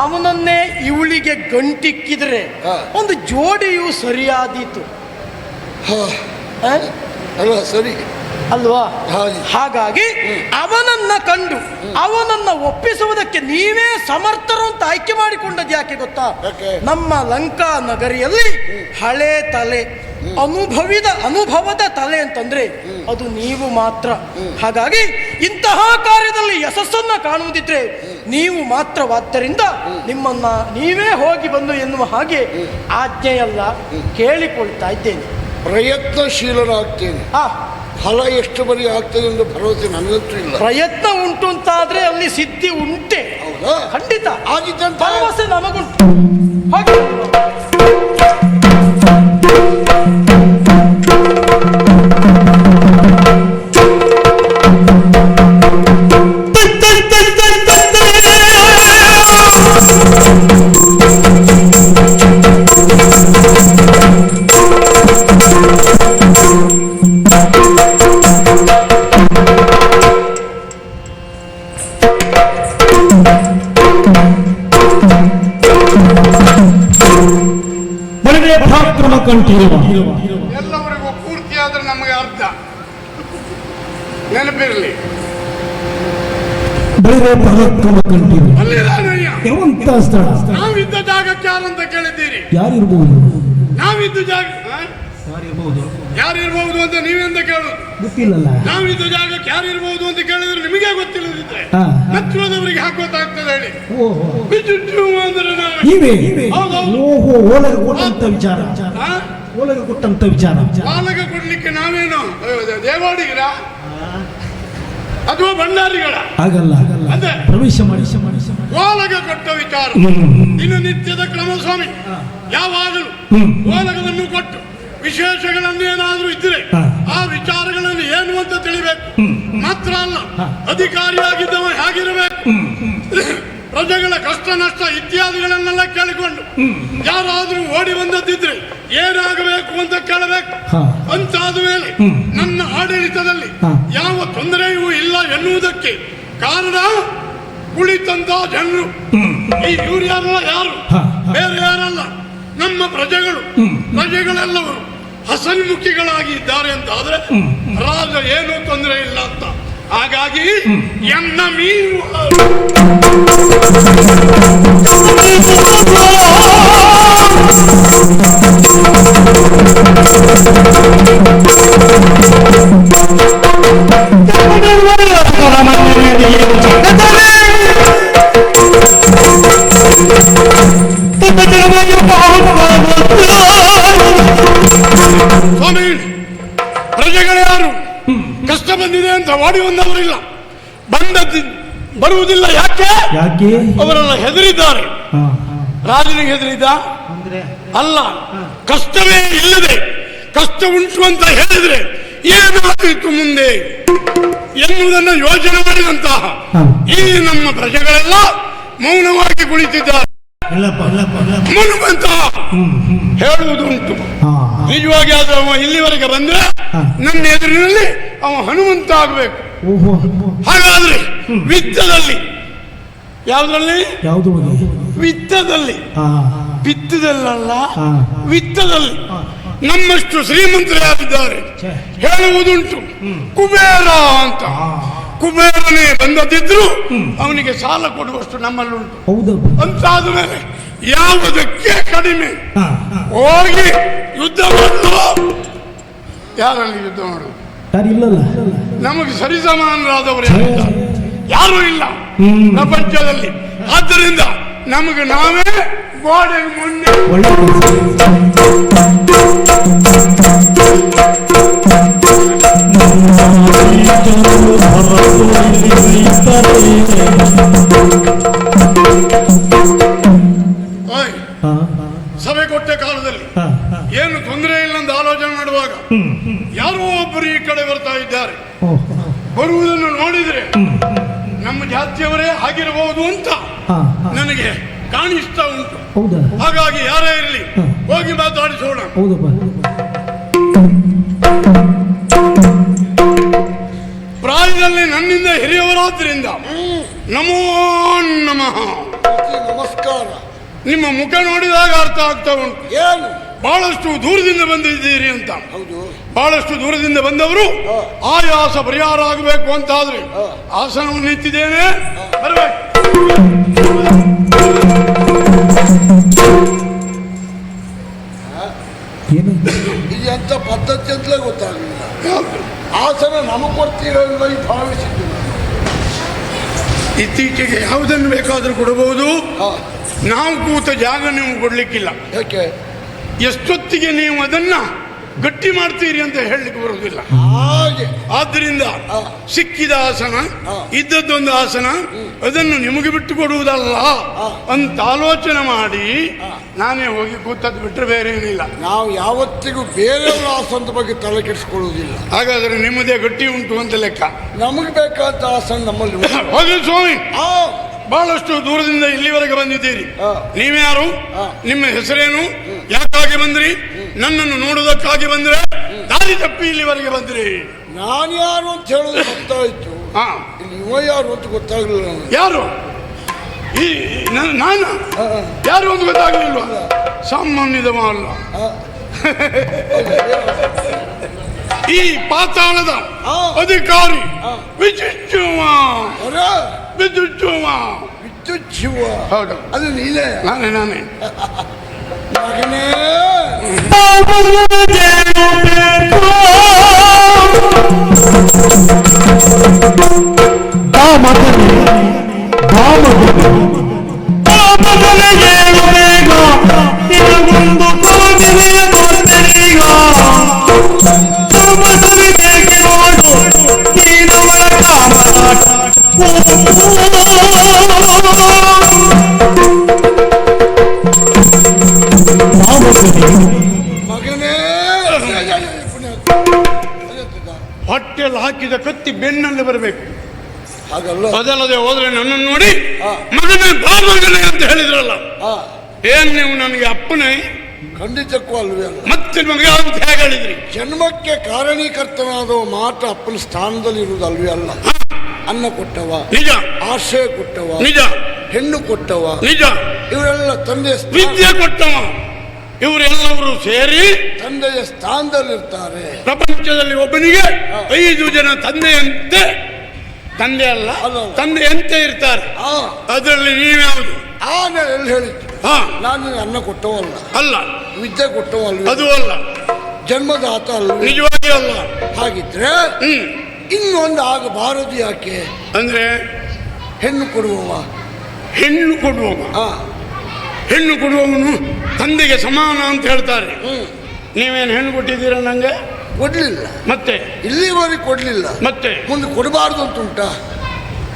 ಅವನನ್ನೇ ಇವಳಿಗೆ ಗಂಟಿಕ್ಕಿದ್ರೆ ಒಂದು ಜೋಡಿಯು ಸರಿಯಾದೀತು ಅಲ್ಲ, ಸರಿ ಅಲ್ವಾ? ಹಾಗಾಗಿ ಅವನನ್ನ ಕಂಡು ಅವನನ್ನ ಒಪ್ಪಿಸುವುದಕ್ಕೆ ನೀವೇ ಸಮರ್ಥರು ಅಂತ ಆಯ್ಕೆ ಮಾಡಿಕೊಂಡದ್ದು ಯಾಕೆ ಗೊತ್ತಾ? ನಮ್ಮ ಲಂಕಾ ನಗರಿಯಲ್ಲಿ ಹಳೆ ತಲೆ, ಅನುಭವದ ತಲೆ ಅಂತಂದ್ರೆ ಅದು ನೀವು ಮಾತ್ರ. ಹಾಗಾಗಿ ಇಂತಹ ಕಾರ್ಯದಲ್ಲಿ ಯಶಸ್ಸನ್ನ ಕಾಣುವುದಿದ್ರೆ ನೀವು ಮಾತ್ರವಾದ್ದರಿಂದ ನಿಮ್ಮನ್ನ ನೀವೇ ಹೋಗಿ ಬಂದು ಎನ್ನುವ ಹಾಗೆ ಆಜ್ಞೆಯಲ್ಲ, ಕೇಳಿಕೊಳ್ತಾ ಇದ್ದೇನೆ. ಪ್ರಯತ್ನಶೀಲನಾಗ್ತೇನೆ. ಫಲ ಎಷ್ಟು ಬರೀ ಆಗ್ತದೆ ಎಂದು ಭರವಸೆ ನನಗಂತೂ ಇಲ್ಲ. ಪ್ರಯತ್ನ ಉಂಟು ಅಂತಾದ್ರೆ ಅಲ್ಲಿ ಸಿದ್ಧಿ ಉಂಟೆ. ಹೌದಾ? ಖಂಡಿತ ಆಗಿದ್ದಂತ ಭರವಸೆ ನಮಗುಂಟು. ಹಾಗೆ ಎಲ್ಲವರಿಗೂ ಪೂರ್ತಿ ಆದ್ರೆ ನಮಗೆ ಅರ್ಧ ನೆನಪಿರಲಿ. ನಾವಿದ್ದ ಜಾಗಕ್ಕೆ ಯಾರಂತ ಕೇಳಿದ್ದೀರಿ? ಯಾರಿರ್ಬಹುದು? ನಾವಿದ್ದ ಜಾಗ ಯಾರಿರ್ಬಹುದು ಅಂತ ನೀವೆಂತ ಕೇಳುದು? ಗೊತ್ತಿಲ್ಲಲ್ಲ. ನಾವಿದ್ದ ಜಾಗಕ್ಕೆ ಯಾರಿರ್ಬಹುದು ಅಂತ ಕೇಳಿದ್ರೆ ನಿಮಗೆ ಗೊತ್ತಿಲ್ಲದಿದ್ರೆ ಹತ್ರದವರಿಗೆ ಹಾಕೋತಾಗ್ತದೆ ಹೇಳಿ. ಓಲಗ ಕೊಟ್ಟಂತ ವಿಚಾರ, ಓಲಗ ಕೊಟ್ಟಂತ ವಿಚಾರ. ಓಲಗ ಕೊಡ್ಲಿಕ್ಕೆ ನಾವೇನು ದೇವಾಡಿಗರ ಅಥವಾ ಭಂಡಾರಿಗಳ? ಆಗಲ್ಲ, ಅದೇ ಪ್ರವೇಶ ಮಾಡಿ ಓಲಗ ಕೊಟ್ಟ ವಿಚಾರ ದಿನನಿತ್ಯದ ಕ್ರಮ ಸ್ವಾಮಿ. ಯಾವಾಗಲೂ ಓಲಗವನ್ನು ಕೊಟ್ಟು ವಿಶೇಷಗಳನ್ನು ಏನಾದ್ರೂ ಇದ್ರೆ ಆ ವಿಚಾರಗಳನ್ನು ಏನು ಅಂತ ತಿಳಿಬೇಕು. ಮಾತ್ರ ಅಲ್ಲ, ಅಧಿಕಾರಿಯಾಗಿದ್ದವ ಹೇಗಿರಬೇಕು, ಪ್ರಜೆಗಳ ಕಷ್ಟ ನಷ್ಟ ಇತ್ಯಾದಿಗಳನ್ನೆಲ್ಲ ಕೇಳಿಕೊಂಡು ಯಾರಾದ್ರೂ ಓಡಿ ಬಂದದ್ದಿದ್ರೆ ಏನಾಗಬೇಕು ಅಂತ ಕೇಳಬೇಕು. ಅಂತಾದ ಮೇಲೆ ನನ್ನ ಆಡಳಿತದಲ್ಲಿ ಯಾವ ತೊಂದರೆಯೂ ಇಲ್ಲ ಎನ್ನುವುದಕ್ಕೆ ಕಾರಣ ಕುಳಿತಂತ ಜನರು. ಈ ಇವ್ರು ಯಾರಲ್ಲ, ಯಾರು ಬೇರೆ ಯಾರಲ್ಲ, ನಮ್ಮ ಪ್ರಜೆಗಳೆಲ್ಲವರು ಹಸನ್ಮುಖಿಗಳಾಗಿ ಇದ್ದಾರೆ ಅಂತ ಆದ್ರೆ ರಾಜ ಏನೂ ತೊಂದರೆ ಇಲ್ಲ ಅಂತ. ಹಾಗಾಗಿ ಎನ್ನ ಮೀರು ಸ್ವಾಮಿ, ಪ್ರಜೆಗಳು ಯಾರು ಕಷ್ಟ ಬಂದಿದೆ ಅಂತ ಓಡಿ ಬಂದವರಿಲ್ಲ, ಬರುವುದಿಲ್ಲ. ಯಾಕೆ? ಅವರೆಲ್ಲ ಹೆದರಿದ್ದಾರೆ. ರಾಜನಿಗೆ ಹೆದರಿದ್ದ ಅಲ್ಲ, ಕಷ್ಟವೇ ಇಲ್ಲದೆ ಕಷ್ಟ ಉಂಟು ಅಂತ ಹೇಳಿದ್ರೆ ಏನಾಯಿತು ಮುಂದೆ ಎನ್ನುವುದನ್ನು ಯೋಚನೆ ಮಾಡಿದಂತಹ ಈ ನಮ್ಮ ಪ್ರಜೆಗಳೆಲ್ಲ ಮೌನವಾಗಿ ಕುಳಿತಿದ್ದಾರೆ. ಮನುವಂತ ಹೇಳುವುದುಂಟು, ನಿಜವಾಗಿ ಆದ್ರೆ ಅವ ಇಲ್ಲಿವರೆಗೆ ಬಂದ್ರೆ ನನ್ನ ಎದುರಿನಲ್ಲಿ ಅವ ಹನುಮಂತ ಆಗಬೇಕು. ಹಾಗಾದ್ರೆ ವಿತ್ತದಲ್ಲಿ ಯಾವುದ್ರಲ್ಲಿ ವಿತ್ತದಲ್ಲಿ ಬಿತ್ತದಲ್ಲ ವಿತ್ತದಲ್ಲಿ ನಮ್ಮಷ್ಟು ಶ್ರೀಮಂತರೇ ಆಗಿದ್ದಾರೆ. ಹೇಳುವುದುಂಟು ಕುಬೇರ ಅಂತ. ಕುಬೇರನೇ ಬಂದದಿದ್ರು ಅವನಿಗೆ ಸಾಲ ಕೊಡುವಷ್ಟು ನಮ್ಮಲ್ಲುಂಟು. ಅಂತಾದ ಮೇಲೆ ಯಾವುದಕ್ಕೆ ಕಡಿಮೆ ಹೋಗಿ ಯುದ್ಧ ಮಾಡುವ. ಯಾರಲ್ಲಿ ಯುದ್ಧ ಮಾಡುವುದು? ನಮಗೆ ಸರಿಸಮಾನರಾದವರು ಯಾರೂ ಇಲ್ಲ ಪ್ರಪಂಚದಲ್ಲಿ. ಆದ್ದರಿಂದ ನಮಗೆ ನಾವೇ ಗೋಡೆಗೆ ಮೊನ್ನೆ ಸಭೆ ಕೊಟ್ಟ ಕಾಲದಲ್ಲಿ ಏನು ತೊಂದರೆ ಇಲ್ಲ ಅಂತ ಆಲೋಚನೆ ಮಾಡುವಾಗ ಯಾರೋ ಒಬ್ಬರು ಈ ಕಡೆ ಬರ್ತಾ ಇದ್ದಾರೆ. ಬರುವುದನ್ನು ನೋಡಿದ್ರೆ ನಮ್ಮ ಜಾತಿಯವರೇ ಆಗಿರಬಹುದು ಅಂತ ನನಗೆ ಕಾಣಿಸ್ತಾ ಉಂಟು. ಹಾಗಾಗಿ ಯಾರೇ ಇರಲಿ ಹೋಗಿ ಮಾತಾಡಿಸೋಣ. ಪ್ರಾಯದಲ್ಲಿ ನನ್ನಿಂದ ಹಿರಿಯವರಾದ್ರಿಂದ ನಮೋ ನಮಃ. ನಮಸ್ಕಾರ. ನಿಮ್ಮ ಮುಖ ನೋಡಿದಾಗ ಅರ್ಥ ಆಗ್ತಾ ಉಂಟು ಏನು ಬಹಳಷ್ಟು ದೂರದಿಂದ ಬಂದಿದ್ದೀರಿ ಅಂತ. ಹೌದು, ಬಹಳಷ್ಟು ದೂರದಿಂದ ಬಂದವರು ಆಯಾಸ ಪರಿಹಾರ ಆಗಬೇಕು ಅಂತಾದ್ರೆ ಆಸನವನ್ನು ನಿಂತಿದ್ದೇನೆ, ಬರಬೇಕು. ಎಂತ ಪದ್ಧತಿ ಅಂತಲೇ ಗೊತ್ತಾಗಲಿಲ್ಲ. ಆಸನ ನಮಗೆ ಕೊಡ್ತೀರಲ್ಲ ಭಾವಿಸಿದ್ದು. ಇತ್ತೀಚೆಗೆ ಯಾವುದನ್ನು ಬೇಕಾದ್ರೂ ಕೊಡಬಹುದು. ನಾವು ಕೂತ ಜಾಗ ನೀವು ಕೊಡ್ಲಿಕ್ಕಿಲ್ಲ. ಯಾಕೆ? ಎಷ್ಟೊತ್ತಿಗೆ ನೀವು ಅದನ್ನ ಗಟ್ಟಿ ಮಾಡ್ತೀರಿ ಅಂತ ಹೇಳಲಿಕ್ಕೆ ಬರುವುದಿಲ್ಲ. ಆದ್ದರಿಂದ ಸಿಕ್ಕಿದ ಆಸನ, ಇದ್ದದ್ದೊಂದು ಆಸನ, ಅದನ್ನು ನಿಮಗೆ ಬಿಟ್ಟು ಕೊಡುವುದಲ್ಲ ಅಂತ ಆಲೋಚನೆ ಮಾಡಿ ನಾನೇ ಹೋಗಿ ಕೂತದ್ದು ಬಿಟ್ಟರೆ ಬೇರೆ ಏನಿಲ್ಲ. ನಾವು ಯಾವತ್ತಿಗೂ ಬೇರೆಯವರ ಆಸನದ ಬಗ್ಗೆ ತಲೆ ಕೆಡಿಸ್ಕೊಳ್ಳುವುದಿಲ್ಲ. ಹಾಗಾದ್ರೆ ನಿಮ್ಮದೇ ಗಟ್ಟಿ ಉಂಟು ಅಂತ ಲೆಕ್ಕ. ನಮಗೆ ಬೇಕಾದ ಆಸನ ನಮ್ಮಲ್ಲಿ ಹೋಗಿ ಸ್ವಾಮಿ. ಬಹಳಷ್ಟು ದೂರದಿಂದ ಇಲ್ಲಿವರೆಗೆ ಬಂದಿದ್ದೀರಿ. ನೀವ್ಯಾರು? ನಿಮ್ಮ ಹೆಸರೇನು? ಯಾಕಾಗಿ ಬಂದ್ರಿ? ನನ್ನನ್ನು ನೋಡುವುದಕ್ಕಾಗಿ ಬಂದ್ರೆ ದಾರಿ ತಪ್ಪಿ ಇಲ್ಲಿವರೆಗೆ ಬಂದ್ರಿ? ನಾನು ಯಾರು ಅಂತ ಹೇಳೋದು ಗೊತ್ತಾಯ್ತು. ಇವ ಯಾರು ಅಂತ ಗೊತ್ತಾಗ್ಲಿಲ್ಲ. ಯಾರು? ಈ ನಾನು ಯಾರು ಅಂತ ಗೊತ್ತಾಗ್ಲಿಲ್ವ? ಸಾಮಾನ್ಯದ ಅಲ್ಲ. ಈ ಪಾತಾಳದ ಅಧಿಕಾರಿ ವಿದ್ಯುಚ್ಛುವ. ವಿದ್ಯುಚ್ಛುವ? ಹೌದು, ಅದು ನೀನೇ. ನಾನೇ ಮಗನೇ. ಮಗನೇ, ಹೊಟ್ಟೆಯಲ್ಲಿ ಹಾಕಿದ ಕತ್ತಿ ಬೆನ್ನಲ್ಲಿ ಬರಬೇಕು. ಹಾಗಲ್ಲ. ಅದಲ್ಲದೆ ಹೋದ್ರೆ ನನ್ನನ್ನು ನೋಡಿ ಮಗನೇ ಬಾ ಮಗನೇ ಅಂತ ಹೇಳಿದ್ರಲ್ಲ, ಏನ್ ನೀವು ನನಗೆ ಅಪ್ಪನೇ? ಖಂಡಿತಕ್ಕೂ ಅಲ್ವೇ ಅಲ್ಲ. ಮತ್ತೆ ಮಗ ಅಂತ ಹೇಗೆ ಹೇಳಿದ್ರಿ? ಜನ್ಮಕ್ಕೆ ಕಾರಣೀಕರ್ತನಾದ ಮಾತ್ರ ಅಪ್ಪನ ಸ್ಥಾನದಲ್ಲಿ ಇರುವುದು ಅಲ್ವೇ ಅಲ್ಲ. ಅನ್ನ ಕೊಟ್ಟವ ನಿಜ, ಆಶ್ರಯ ಕೊಟ್ಟವ ನಿಜ, ಹೆಣ್ಣು ಕೊಟ್ಟವ ನಿಜ, ಇವರೆಲ್ಲ ತಂದೆಯ ವಿದ್ಯೆ ಕೊಟ್ಟವ, ಇವರೆಲ್ಲವರು ಸೇರಿ ತಂದೆಯ ಸ್ಥಾನದಲ್ಲಿರ್ತಾರೆ. ಪ್ರಪಂಚದಲ್ಲಿ ಒಬ್ಬನಿಗೆ 5 ಜನ ತಂದೆಯಂತೆ, ತಂದೆ ಅಲ್ಲ ತಂದೆಯಂತೆ ಇರ್ತಾರೆ. ಅದರಲ್ಲಿ ನೀವ್ಯಾವುದು? ನಾನು ಎಲ್ಲಿ ಹೇಳಿದ್ದು? ನಾನು ಅನ್ನ ಕೊಟ್ಟವಲ್ಲ, ಅಲ್ಲ. ವಿದ್ಯೆ ಕೊಟ್ಟವಲ್ಲ, ಅದು ಅಲ್ಲ. ಜನ್ಮದಾತ ಅಲ್ಲ, ನಿಜವಾಗಿ ಅಲ್ಲ. ಹಾಗಿದ್ರೆ ಇನ್ನೊಂದು ಆಗಬಾರದು. ಯಾಕೆ ಅಂದ್ರೆ ಹೆಣ್ಣು ಕೊಡುವವ, ಹೆಣ್ಣು ಕೊಡುವವ, ಹೆಣ್ಣು ಕೊಡುವವನು ತಂದೆಗೆ ಸಮಾನ ಅಂತ ಹೇಳ್ತಾರೆ. ನೀವೇನು ಹೆಣ್ಣು ಕೊಟ್ಟಿದ್ದೀರ? ನಂಗೆ ಕೊಡ್ಲಿಲ್ಲ. ಮತ್ತೆ ಇಲ್ಲಿವರೆಗೆ ಕೊಡ್ಲಿಲ್ಲ. ಮತ್ತೆ ಮುಂದೆ ಕೊಡಬಾರ್ದು ಅಂತ ಉಂಟಾ?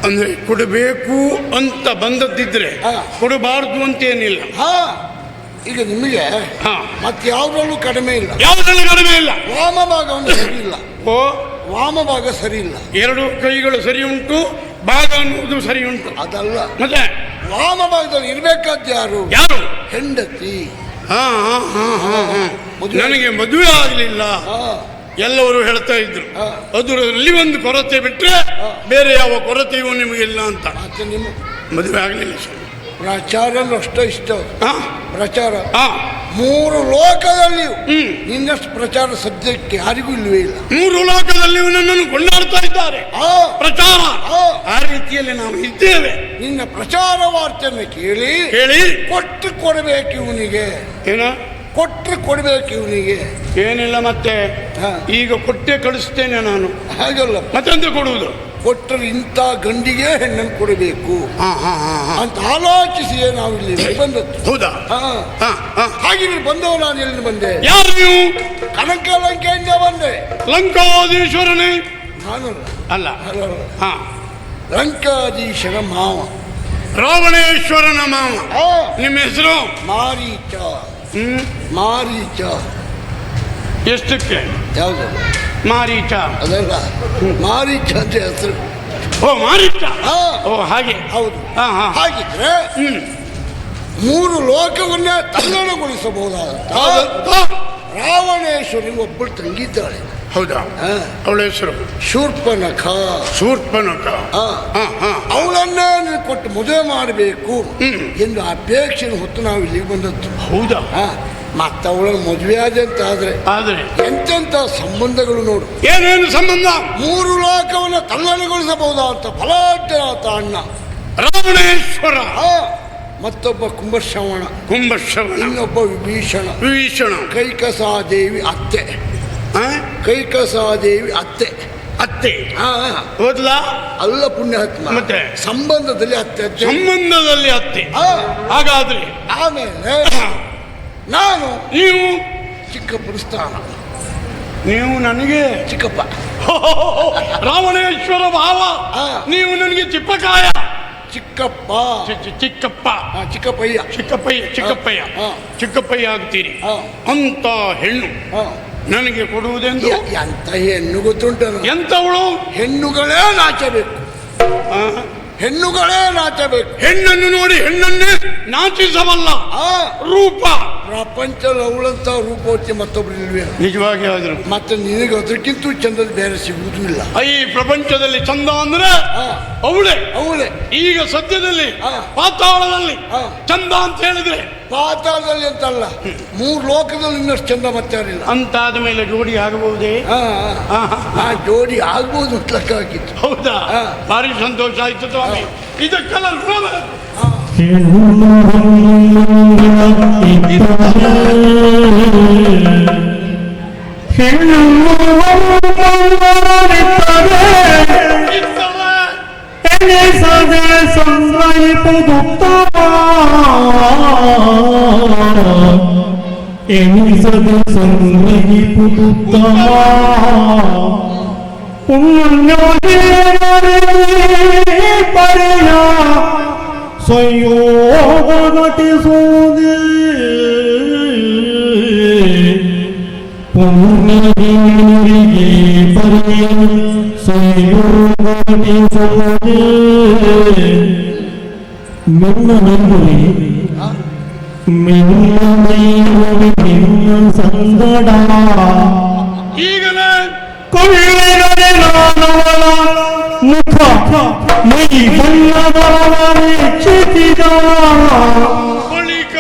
ಅಂದ್ರೆ ಕೊಡಬೇಕು ಅಂತ ಬಂದದ್ದಿದ್ರೆ ಕೊಡಬಾರ್ದು ಅಂತೇನಿಲ್ಲ. ಈಗ ನಿಮಗೆ ಮತ್ತೆ ಯಾವ್ದ್ರಲ್ಲೂ ಕಡಿಮೆ ಇಲ್ಲ, ಯಾವುದ್ರಲ್ಲಿ ಕಡಿಮೆ ಇಲ್ಲ. ವಾಮಭಾಗವನ್ನು ಸರಿ ಇಲ್ಲ. ಓ, ವಾಮ ಭಾಗ ಸರಿ ಇಲ್ಲ. ಎರಡು ಕೈಗಳು ಸರಿ ಉಂಟು, ಭಾಗ ಅನ್ನುವುದು ಸರಿ ಉಂಟು. ಅದಲ್ಲ, ಮತ್ತೆ ವಾಮ ಭಾಗದಲ್ಲಿ ಇರ್ಬೇಕಾದ ಯಾರು? ಯಾರು? ಹೆಂಡತಿ. ಹಾ ಹಾ ಹಾ ಹಾ ಹಾ ನನಗೆ ಮದುವೆ ಆಗಲಿಲ್ಲ ಹಾ, ಎಲ್ಲವರು ಹೇಳ್ತಾ ಇದ್ರು. ಅದರಲ್ಲಿ ಒಂದು ಕೊರತೆ ಬಿಟ್ರೆ ಬೇರೆ ಯಾವ ಕೊರತೆಯೂ ನಿಮಗಿಲ್ಲ ಅಂತ. ಮತ್ತೆ ನಿಮ್ಮ ಮದುವೆ ಆಗಲಿಲ್ಲ ಸ್ವಾಮಿ. ಪ್ರಚಾರ ಅಷ್ಟೇ ಇಷ್ಟ. ಹಾ ಪ್ರಚಾರ ಹಾ 3 ಲೋಕದಲ್ಲಿಯೂ ನಿನ್ನಷ್ಟು ಪ್ರಚಾರ ಸದ್ಯಕ್ಕೆ ಯಾರಿಗೂ ಇಲ್ವೇ ಇಲ್ಲ. 3 ಲೋಕದಲ್ಲಿ ನನ್ನನ್ನು ಕೊಂಡಾಡ್ತಾ ಇದ್ದಾರೆ. ಆ ಪ್ರಚಾರ ಆ, ಆ ರೀತಿಯಲ್ಲಿ ನಾವು ಇದ್ದೇವೆ. ನಿನ್ನ ಪ್ರಚಾರ ವಾರ್ತೆಯನ್ನು ಕೇಳಿ ಹೇಳಿ ಕೊಟ್ಟು ಕೊಡಬೇಕು ಇವನಿಗೆ, ಏನ ಕೊಟ್ಟರೆ ಕೊಡಬೇಕು ಇವನಿಗೆ. ಏನಿಲ್ಲ ಮತ್ತೆ ಹಾ. ಈಗ ಕೊಟ್ಟೆ ಕಳಿಸ್ತೇನೆ ನಾನು. ಹಾಗಲ್ಲ, ಮತ್ತೆಂತ ಕೊಡುವುದು? ಕೊಟ್ಟರೆ ಇಂಥ ಗಂಡಿಗೆ ಹೆಣ್ಣನ್ನು ಕೊಡಬೇಕು ಹಾ ಹಾ ಹಾ ಹಾ ಅಂತ ಆಲೋಚಿಸಿಯೇ ನಾವು ಇಲ್ಲಿ ಬಂದದ್ದು. ಹೌದಾ? ಹಾ, ಹಾ ಹಾ ಹಾಗೆ ನೀವು ಬಂದವ. ನಾನು ಎಲ್ಲಿ ಬಂದೆ? ಯಾರು ನೀವು? ಕನಕಲಂಕೆಯಿಂದ ಬಂದೆ. ಲಂಕಾಧೀಶ್ವರನೇ? ನಾನು ಅಲ್ಲ. ಅಲ್ಲ, ಹಾ ಲಂಕಾಧೀಶನ ಮಾವ, ರಾವಣೇಶ್ವರನ ಮಾವ. ಆ, ನಿಮ್ಮ ಹೆಸರು? ಮಾರೀಚ. ಮಾರೀಚ ಎಷ್ಟಕ್ಕೆ? ಯಾವುದು? ಮಾರೀಚ. ಅದಲ್ಲ, ಮಾರೀಚ ಅಂತ ಹೆಸರು. ಓ ಮಾರೀಚ. ಹಾ, ಓ ಹಾಗೆ. ಹೌದು. ಹಾ ಹಾ ಹಾಗಿದ್ರೆ 3 ಲೋಕವನ್ನೇ ತಲ್ಲಣಗೊಳಿಸಬಹುದಾದಂತ ಹೌದಾ? ರಾವಣೇಶ್ವರಿ ಒಬ್ಬಳು ತಂಗಿದ್ದಾಳೆ. ಹೌದಾ? ಹಾ, ಅವಳ ಹೆಸರು ಶೂರ್ಪನಖ. ಶೂರ್ಪನಖ. ಹಾ, ಹಾ ಹಾ ಅವಳನ್ನೇ ನೀನು ಕೊಟ್ಟು ಮದುವೆ ಮಾಡಬೇಕು ಎಂದು ಅಪೇಕ್ಷೆಯನ್ನು ಹೊತ್ತು ನಾವು ಇಲ್ಲಿಗೆ ಬಂದದ್ದು. ಹೌದಾ? ಹಾ, ಮತ್ತೆ ಅವಳನ್ನು ಮದುವೆ ಆದ ಅಂತ ಆದ್ರೆ ಎಂತೆಂಥ ಸಂಬಂಧಗಳು ನೋಡು. ಏನೇನು ಸಂಬಂಧ? 3 ಲೋಕವನ್ನು ತಲ್ಲಣಗೊಳಿಸಬಹುದಾದಂತ ಫಲಾಢ್ಯನಾಥ ಅಣ್ಣ ರಾವಣೇಶ್ವರ. ಆ, ಮತ್ತೊಬ್ಬ ಕುಂಭಶ್ರವಣ, ಕುಂಭಶ್ರವಣ, ಇನ್ನೊಬ್ಬ ವಿಭೀಷಣ, ವಿಭೀಷಣ, ಕೈಕಸಾದೇವಿ ಅತ್ತೆ. ಆ? ಕೈಕಸಾದೇವಿ ಅತ್ತೆ. ಅತ್ತೆ. ಆ, ಹೌದಾ? ಅಲ್ಲ ಪುಣ್ಯಾತ್ಮ, ಮತ್ತೆ? ಸಂಬಂಧದಲ್ಲಿ ಅತ್ತೆ ಅತ್ತೆ. ಸಂಬಂಧದಲ್ಲಿ ಅತ್ತೆ. ಆ, ಹಾಗಾದ್ರೆ ಆಮೇಲೆ ನಾನು ನೀವು ಚಿಕ್ಕಪ್ಪನ ಸ್ಥಾನ. ನೀವು ನನಗೆ ಚಿಕ್ಕಪ್ಪ. ರಾವಣೇಶ್ವರ ಭಾವ. ಆ. ನೀವು ನನಗೆ ಚಿಪ್ಪಕಾಯ. ಚಿಕ್ಕಪ್ಪ. ಚಿಕ್ಕಪ್ಪ. ಚಿಕ್ಕಪ್ಪಯ್ಯ. ಚಿಕ್ಕಪ್ಪಯ್ಯ. ಚಿಕ್ಕಪ್ಪಯ್ಯ. ಆ. ಚಿಕ್ಕಪ್ಪಯ್ಯ ಆಗ್ತೀರಿ. ಆ. ಅಂತ ಹೆಣ್ಣು ಆ, ನನಗೆ ಕೊಡುವುದೆಂದು. ಎಂತ ಹೆಣ್ಣು ಗೊತ್ತುಂಟ? ಎಂತವಳು? ಹೆಣ್ಣುಗಳೇ ನಾಚಬೇಕು. ಆ? ಹೆಣ್ಣುಗಳೇ ನಾಚಬೇಕು. ಹೆಣ್ಣನ್ನು ನೋಡಿ ಹೆಣ್ಣನ್ನೇ ನಾಚಿಸಬಲ್ಲ ಆ, ರೂಪ. ಪ್ರಪಂಚದ ಅವಳಂತ ರೂಪವತಿ ಮತ್ತೊಬ್ರು ಇಲ್ವೇ? ನಿಜವಾಗಿ ಆದ್ರು ಮತ್ತೆ ನಿನಗೆ ಅದಕ್ಕಿಂತ ಚಂದದ ಬೇರೆ ಸಿಗುವುದೂ ಇಲ್ಲ. ಈ ಪ್ರಪಂಚದಲ್ಲಿ ಚಂದ ಅಂದ್ರೆ ಆ, ಅವಳೇ. ಅವಳೇ. ಈಗ ಸದ್ಯದಲ್ಲಿ ಆ. ಪಾತಾಳದಲ್ಲಿ ಆ. ಚಂದ ಅಂತ ಹೇಳಿದ್ರೆ ಪಾತಾಳದಲ್ಲಿ ಅಂತಲ್ಲ, 3 ಲೋಕದಲ್ಲಿ ಇನ್ನಷ್ಟು ಚಂದ ಮತ್ತೆ ಯಾರಿಲ್ಲ. ಅಂತಾದ ಮೇಲೆ ಜೋಡಿ ಆಗಬಹುದೇ? ಆ, ಆ, ಆ ಜೋಡಿ ಆಗ್ಬೋದು ಅಂತ ಲೆಕ್ಕ ಹಾಕಿತ್ತು. ಹೌದಾ? ಆ. ಭಾರಿ ಸಂತೋಷ ಆಯ್ತು ಸ್ವಾಮಿ. ಇದಕ್ಕೆಲ್ಲ ಋಣ. ಎನಿಸದೆ ಸಂಗ್ರಹಿಪುತ್ತಮ ಪಡೆಯ ಸಂಯೋಗ ನಟಿಸುವುದೇ ಪುಣ್ಯರಿಗೆ ಪಡೆಯ ಸಂಯೋಗ ನಟಿಸುವುದೇ ನನ್ನ ನಂಬುವೆ ಮಿನ್ನ ಸಂಗಡ ಈಗಲೇ ಕೊಳ್ಳಿದರೆ ನಾನವಳ ಮುಖ ಮೈ ಬಣ್ಣದವರಿಚ್ಚಿದ ಬಳಿಕ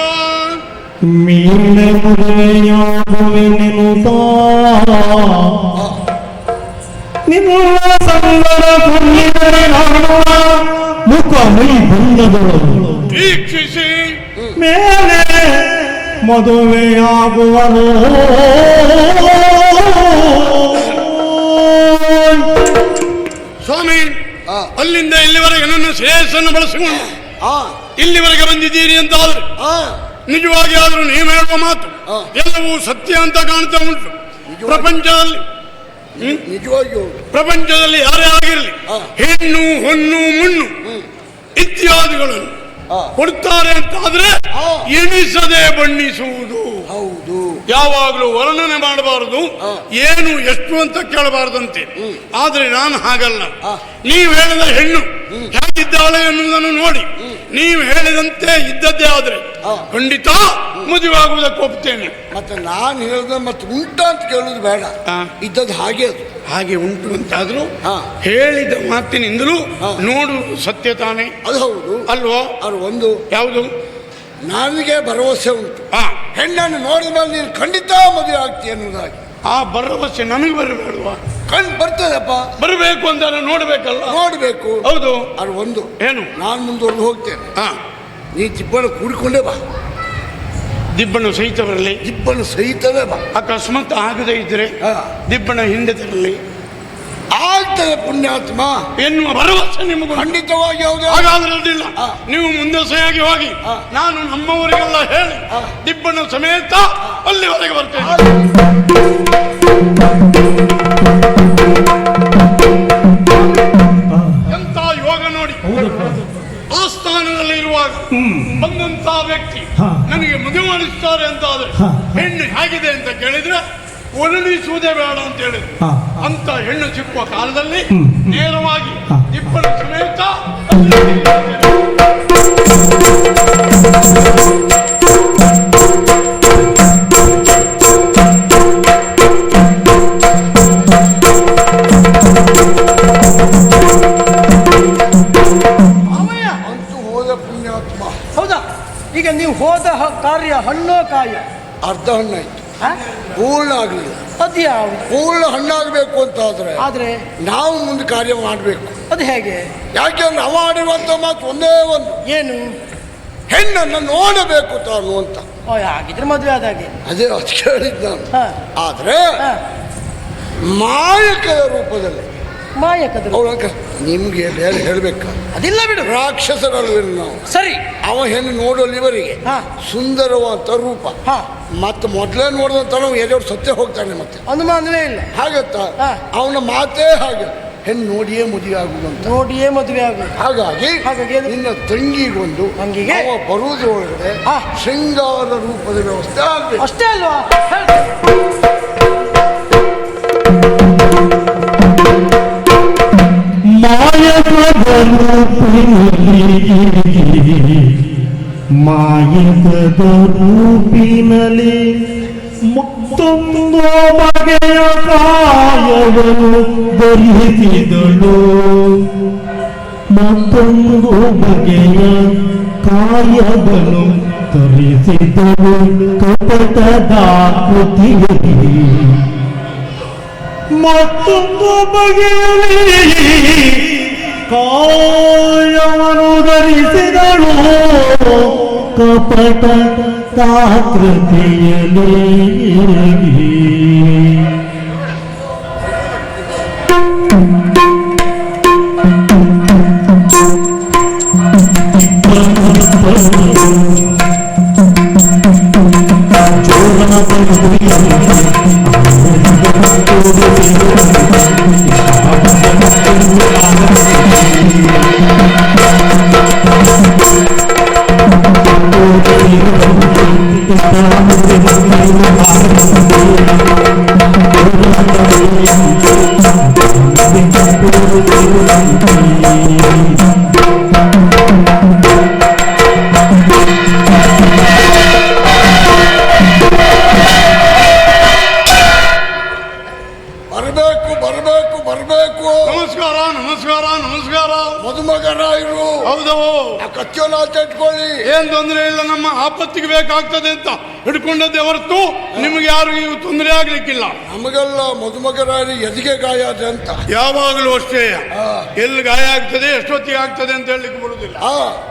ಮೀನ ಮದುವೆಯಾಗುವೆನೆನುತ ನಿನ್ನ ಸಂಗಡ ಕೊಳ್ಳಿದರೆ ನಾನವಳ ಮುಖ ಮೈ ಬಣ್ಣದವಳು ವೀಕ್ಷಿಸಿ ಮೇಲೆ ಮದುವೆಯಾಗುವನು. ಸ್ವಾಮಿ, ಆ. ಅಲ್ಲಿಂದ ಇಲ್ಲಿವರೆಗೆ ನನ್ನ ಶ್ರೇಯಸ್ಸನ್ನು ಬಳಸಿಕೊಂಡು ಆ, ಇಲ್ಲಿವರೆಗೆ ಬಂದಿದ್ದೀರಿ ಅಂತಾದ್ರೆ ಆ, ನಿಜವಾಗಿ ಆದ್ರೂ ನೀವು ಹೇಳುವ ಮಾತು ಆ. ಎಲ್ಲವೂ ಸತ್ಯ ಅಂತ ಕಾಣ್ತಾ ಉಂಟು. ನಿಜವಾಗಿ. ಪ್ರಪಂಚದಲ್ಲಿ ನಿಜವಾಗಿಯೂ ಪ್ರಪಂಚದಲ್ಲಿ ಯಾರೇ ಆಗಿರಲಿ ಆ. ಹೆಣ್ಣು ಹೊನ್ನು ಮಣ್ಣು ಇತ್ಯಾದಿಗಳನ್ನು ಆ. ಕೊಡ್ತಾರೆ ಅಂತಾದ್ರೆ ಆ. ಎಣಿಸದೆ ಬಣ್ಣಿಸುವುದು. ಹೌದು. ಯಾವಾಗಲೂ ವರ್ಣನೆ ಮಾಡಬಾರದು, ಏನು ಎಷ್ಟು ಅಂತ ಕೇಳಬಾರದಂತೆ. ಆದ್ರೆ ನಾನು ಹಾಗಲ್ಲ. ನೀವು ಹೇಳಿದ ಹೆಣ್ಣು ಹೇಗಿದ್ದಾಳೆ ಎನ್ನುವುದನ್ನು ನೋಡಿ ನೀವು ಹೇಳಿದಂತೆ ಇದ್ದದ್ದೇ ಆದ್ರೆ ಖಂಡಿತ ಮದುವೆ ಆಗುವುದಕ್ಕೆ ಒಪ್ತೇನೆ. ಮತ್ತೆ ನಾನು ಹೇಳಿದ ಮತ್ತೆ ಉಂಟಾ ಅಂತ ಕೇಳುದು ಬೇಡ, ಇದ್ದದ್ದು ಹಾಗೆ ಅದು ಹಾಗೆ ಉಂಟು ಅಂತಾದ್ರೂ ಹೇಳಿದ ಮಾತಿನಿಂದಲೂ ನೋಡು ಸತ್ಯ ತಾನೇ. ಅದು ಹೌದು ಅಲ್ವಾ? ಅದು ಒಂದು ಯಾವುದು? ನನಗೆ ಭರವಸೆ ಉಂಟು, ಹೆಣ್ಣನ್ನು ನೋಡಿದ ಮೇಲೆ ನೀನು ಖಂಡಿತ ಮದುವೆ ಆಗ್ತೀಯ ಅನ್ನೋದಾಗಿ. ಆ ಭರವಸೆ ನಮಗೆ ಬರಬೇಡವಾ? ಬರ್ತದಪ್ಪ, ಬರಬೇಕು ಅಂತ ನೋಡ್ಬೇಕಲ್ಲ. ನೋಡ್ಬೇಕು. ಹೌದು. ಅದು ಒಂದು. ಏನು? ನಾನು ಮುಂದುವರೆದು ಹೋಗ್ತೇನೆ, ನೀ ದಿಬ್ಬನ ಕೂಡಿಕೊಂಡೇ ಬಾ. ದಿಬ್ಬಣ ಸಹಿತ ಬರಲಿ. ದಿಬ್ಬನ ಸಹಿತವೇ ಬಾ. ಅಕಸ್ಮಾತ್ ಆಗದೇ ಇದ್ರೆ ದಿಬ್ಬಣ ಹಿಂದೆ ತರಲಿ. ಆಗ್ತದೆ ಪುಣ್ಯಾತ್ಮ ಎನ್ನುವ ಭರವಸೆ ನಿಮಗೂ ಖಂಡಿತವಾಗಿ ಯಾವುದು. ಹಾಗಾದ್ರೆ ಅಡ್ಡಿಲ್ಲ, ನೀವು ಮುಂದೆ ಸಹಿಯಾಗಿ ಹೋಗಿ. ನಾನು ನಮ್ಮವರಿಗೆಲ್ಲ ಹೇಳಿ ದಿಬ್ಬಣ ಸಮೇತ ಅಲ್ಲಿವರೆಗೆ ಬರ್ತೇನೆ. ಎಂತ ಯೋಗ ನೋಡಿ. ಆ ಸ್ಥಾನದಲ್ಲಿ ಇರುವಾಗ ಬಂದಂತ ವ್ಯಕ್ತಿ ನನಗೆ ಮದುವೆ ಮಾಡಿಸ್ತಾರೆ ಅಂತ ಆದ್ರೆ ಹೆಣ್ಣು ಹೇಗಿದೆ ಅಂತ ಕೇಳಿದ್ರೆ ಒಲಿಸುವುದೇ ಬೇಡ ಅಂತ ಹೇಳಿದ್ರು. ಅಂತ ಹೆಣ್ಣು ಸಿಕ್ಕುವ ಕಾಲದಲ್ಲಿ ನೇರವಾಗಿ ದಿಬ್ಬಣ ಸಮೇತ ಅಂತೂ ಹೋದ ಪುಣ್ಯಾತ್ಮ. ಹೌದಾ? ಈಗ ನೀವು ಹೋದ ಕಾರ್ಯ ಹಣ್ಣೋ ಕಾಯ? ಅರ್ಧ ಹಣ್ಣಾಯ್ತು, ಪೂರ್ಣ ಆಗಲಿಲ್ಲ. ಅದು ಯಾವುದು? ಪೂರ್ಣ ಹಣ್ಣಾಗಬೇಕು ಅಂತ ಆದ್ರೆ ನಾವು ಮುಂದೆ ಕಾರ್ಯ ಮಾಡಬೇಕು. ಅದು ಹೇಗೆ? ಯಾಕೆಂದ್ರೆ ಅವ ಆಡಿರುವಂತ ಮಾತು ಒಂದೇ ಒಂದು, ಏನು? ಹೆಣ್ಣನ್ನು ನೋಡಬೇಕು ತಾನು ಅಂತ. ಹಾಗಿದ್ರೆ ಮದುವೆ ಆದಾಗೆ. ಅದೇ ಅದು ಕೇಳಿದ್ ನಾನು. ಆದ್ರೆ ಮಾಯಕದ ರೂಪದಲ್ಲಿ. ಮಾಯಕದ ಅವಳಕ ನಿಮ್ಗೆ ಹೇಳ್ಬೇಕ, ಅದಿಲ್ಲ ಬಿಡು. ರಾಕ್ಷಸರಲ್ವ ನಾವು. ಸರಿ. ಅವ ಹೆಣ್ಣು ನೋಡೋಲಿವರಿಗೆ ಸುಂದರವಾದ ರೂಪ. ಮತ್ತೆ ಮೊದಲೇ ನೋಡಿದಂತ ನಾವು ಎದೆಯವ್ರು ಸತ್ಯ ಹೋಗ್ತಾನೆ, ಮತ್ತೆ ಅನುಮಾನವೇ ಇಲ್ಲ. ಹಾಗತ್ತ ಅವನ ಮಾತೇ ಹಾಗೆ, ಹೆಣ್ಣು ನೋಡಿಯೇ ಮದುವೆ ಆಗುದಂತ. ನೋಡಿಯೇ ಮದುವೆ ಆಗುದು. ಹಾಗಾಗಿ ನಿನ್ನ ತಂಗಿಗೊಂದು ಅವ ಬರುವುದರೊಳಗಡೆ ಶೃಂಗಾರ ರೂಪದ ವ್ಯವಸ್ಥೆ ಆಗ್ಬೇಕು. ಅಷ್ಟೇ ಅಲ್ವಾ? ಮಾಯಕದ ರೂಪಿನಲ್ಲಿ ಮತ್ತೊಂದು ಬಗೆಯ ಕಾಯವನ್ನು ಧರಿಸಿದಳು. ಮತ್ತೊಂದು ಬಗೆಯ ಕಾಯವನ್ನು ಧರಿಸಿದಳು ಕಪಟದ ಕೃತಿಯಲ್ಲಿ. ಮತ್ತೊಂದು ಬಗೆಯಲ್ಲಿ ಕಾಯವನ್ನು ಧರಿಸಿದಳು ಕಪಟ ತಾಕೃತಿಯಲ್ಲಿ. ಬರಬೇಕು. ನಮಸ್ಕಾರ ನಮಸ್ಕಾರ ನಮಸ್ಕಾರ. ಮದುಮಗರಾಯರು. ಹೌದು. ಆ ಕಚ್ಚೋನ ಇಟ್ಕೊಳ್ಳಿ, ಏನ್ ತೊಂದರೆ ಇಲ್ಲ. ನಮ್ಮ ಆಪತ್ತಿಗೆ ಬೇಕಾಗ್ತದೆ ಅಂತ ಹಿಡ್ಕೊಂಡದ್ದೇ ಹೊರತು ನಿಮ್ಗೆ ಯಾರಿಗೂ ತೊಂದರೆ ಆಗ್ಲಿಕ್ಕಿಲ್ಲ. ನಮಗೆಲ್ಲ ಮದುಮಗರಾಯರು ಎದಿಗೆ ಗಾಯ ಆದ ಅಂತ ಯಾವಾಗಲೂ ಅಷ್ಟೇ. ಎಲ್ಲಿ ಗಾಯ ಆಗ್ತದೆ ಎಷ್ಟೊತ್ತಿಗೆ ಆಗ್ತದೆ ಅಂತ ಹೇಳಲಿಕ್ಕೆ ಬರುದಿಲ್ಲ.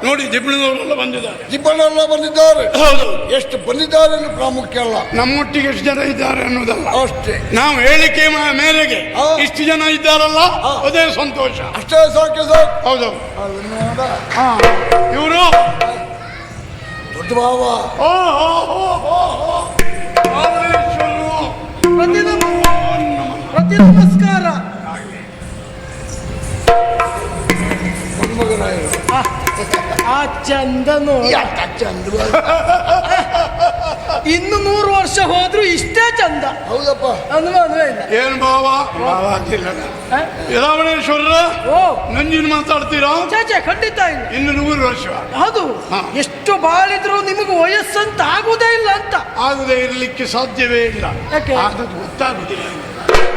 ನೋಡಿ ದಿಬ್ಬಣದವರೆಲ್ಲ ಬಂದಿದ್ದಾರೆ. ದಿಬ್ಬಣೆಲ್ಲ ಬಂದಿದ್ದಾರೆ. ಹೌದು. ಎಷ್ಟು ಬಂದಿದ್ದಾರೆ ಅನ್ನೋ ಪ್ರಾಮುಖ್ಯ ಅಲ್ಲ, ನಮ್ಮೊಟ್ಟಿಗೆ ಎಷ್ಟು ಜನ ಇದ್ದಾರೆ ಅನ್ನೋದಲ್ಲ ಅಷ್ಟೇ. ನಾವು ಹೇಳಿಕೆ ಮೇರೆಗೆ ಇಷ್ಟು ಜನ ಇದ್ದಾರಲ್ಲ ಅದೇ ಸಂತೋಷ. ಅಷ್ಟೇ ಸಾಕೆ ಸಾಕು. ಹೌದು. ಇವರು ದೊಡ್ಡ ಭಾವ. ಪ್ರತಿ ನಮಸ್ಕಾರ. ಮದುಮಗರ ರಾಯರು ಆ ಚಂದ ನೋಡಿ ಯಾಕ ಚಂದ ಇನ್ನು 100 ವರ್ಷ ಹೋದ್ರು ಇಷ್ಟೇ ಚಂದ. ಹೌದಪ್ಪ. ಅನುಮಾನವೇ ಇಲ್ಲ. ಏನ್ ಭಾವ ಆಗಿಲ್ಲ ಹ? ಯದಾವಣೇಶ್ವರ ಓ ನಂಜಿನ ಮಾತಾಡ್ತೀರಾ? ಚಾಚೆ ಖಂಡಿತ ಇಲ್ಲ. ಇನ್ನು 100 ವರ್ಷ ಹೌದು. ಹಾ. ಎಷ್ಟು ಬಾಳಿದ್ರು ನಿಮಗೆ ವಯಸ್ಸಂತ ಆಗುದೇ ಇಲ್ಲ ಅಂತ. ಆಗದೆ ಇರಲಿಕ್ಕೆ ಸಾಧ್ಯವೇ ಇಲ್ಲ. ಯಾಕೆ? ಆದದ್ದು ಗೊತ್ತಾಗುದಿಲ್ಲ.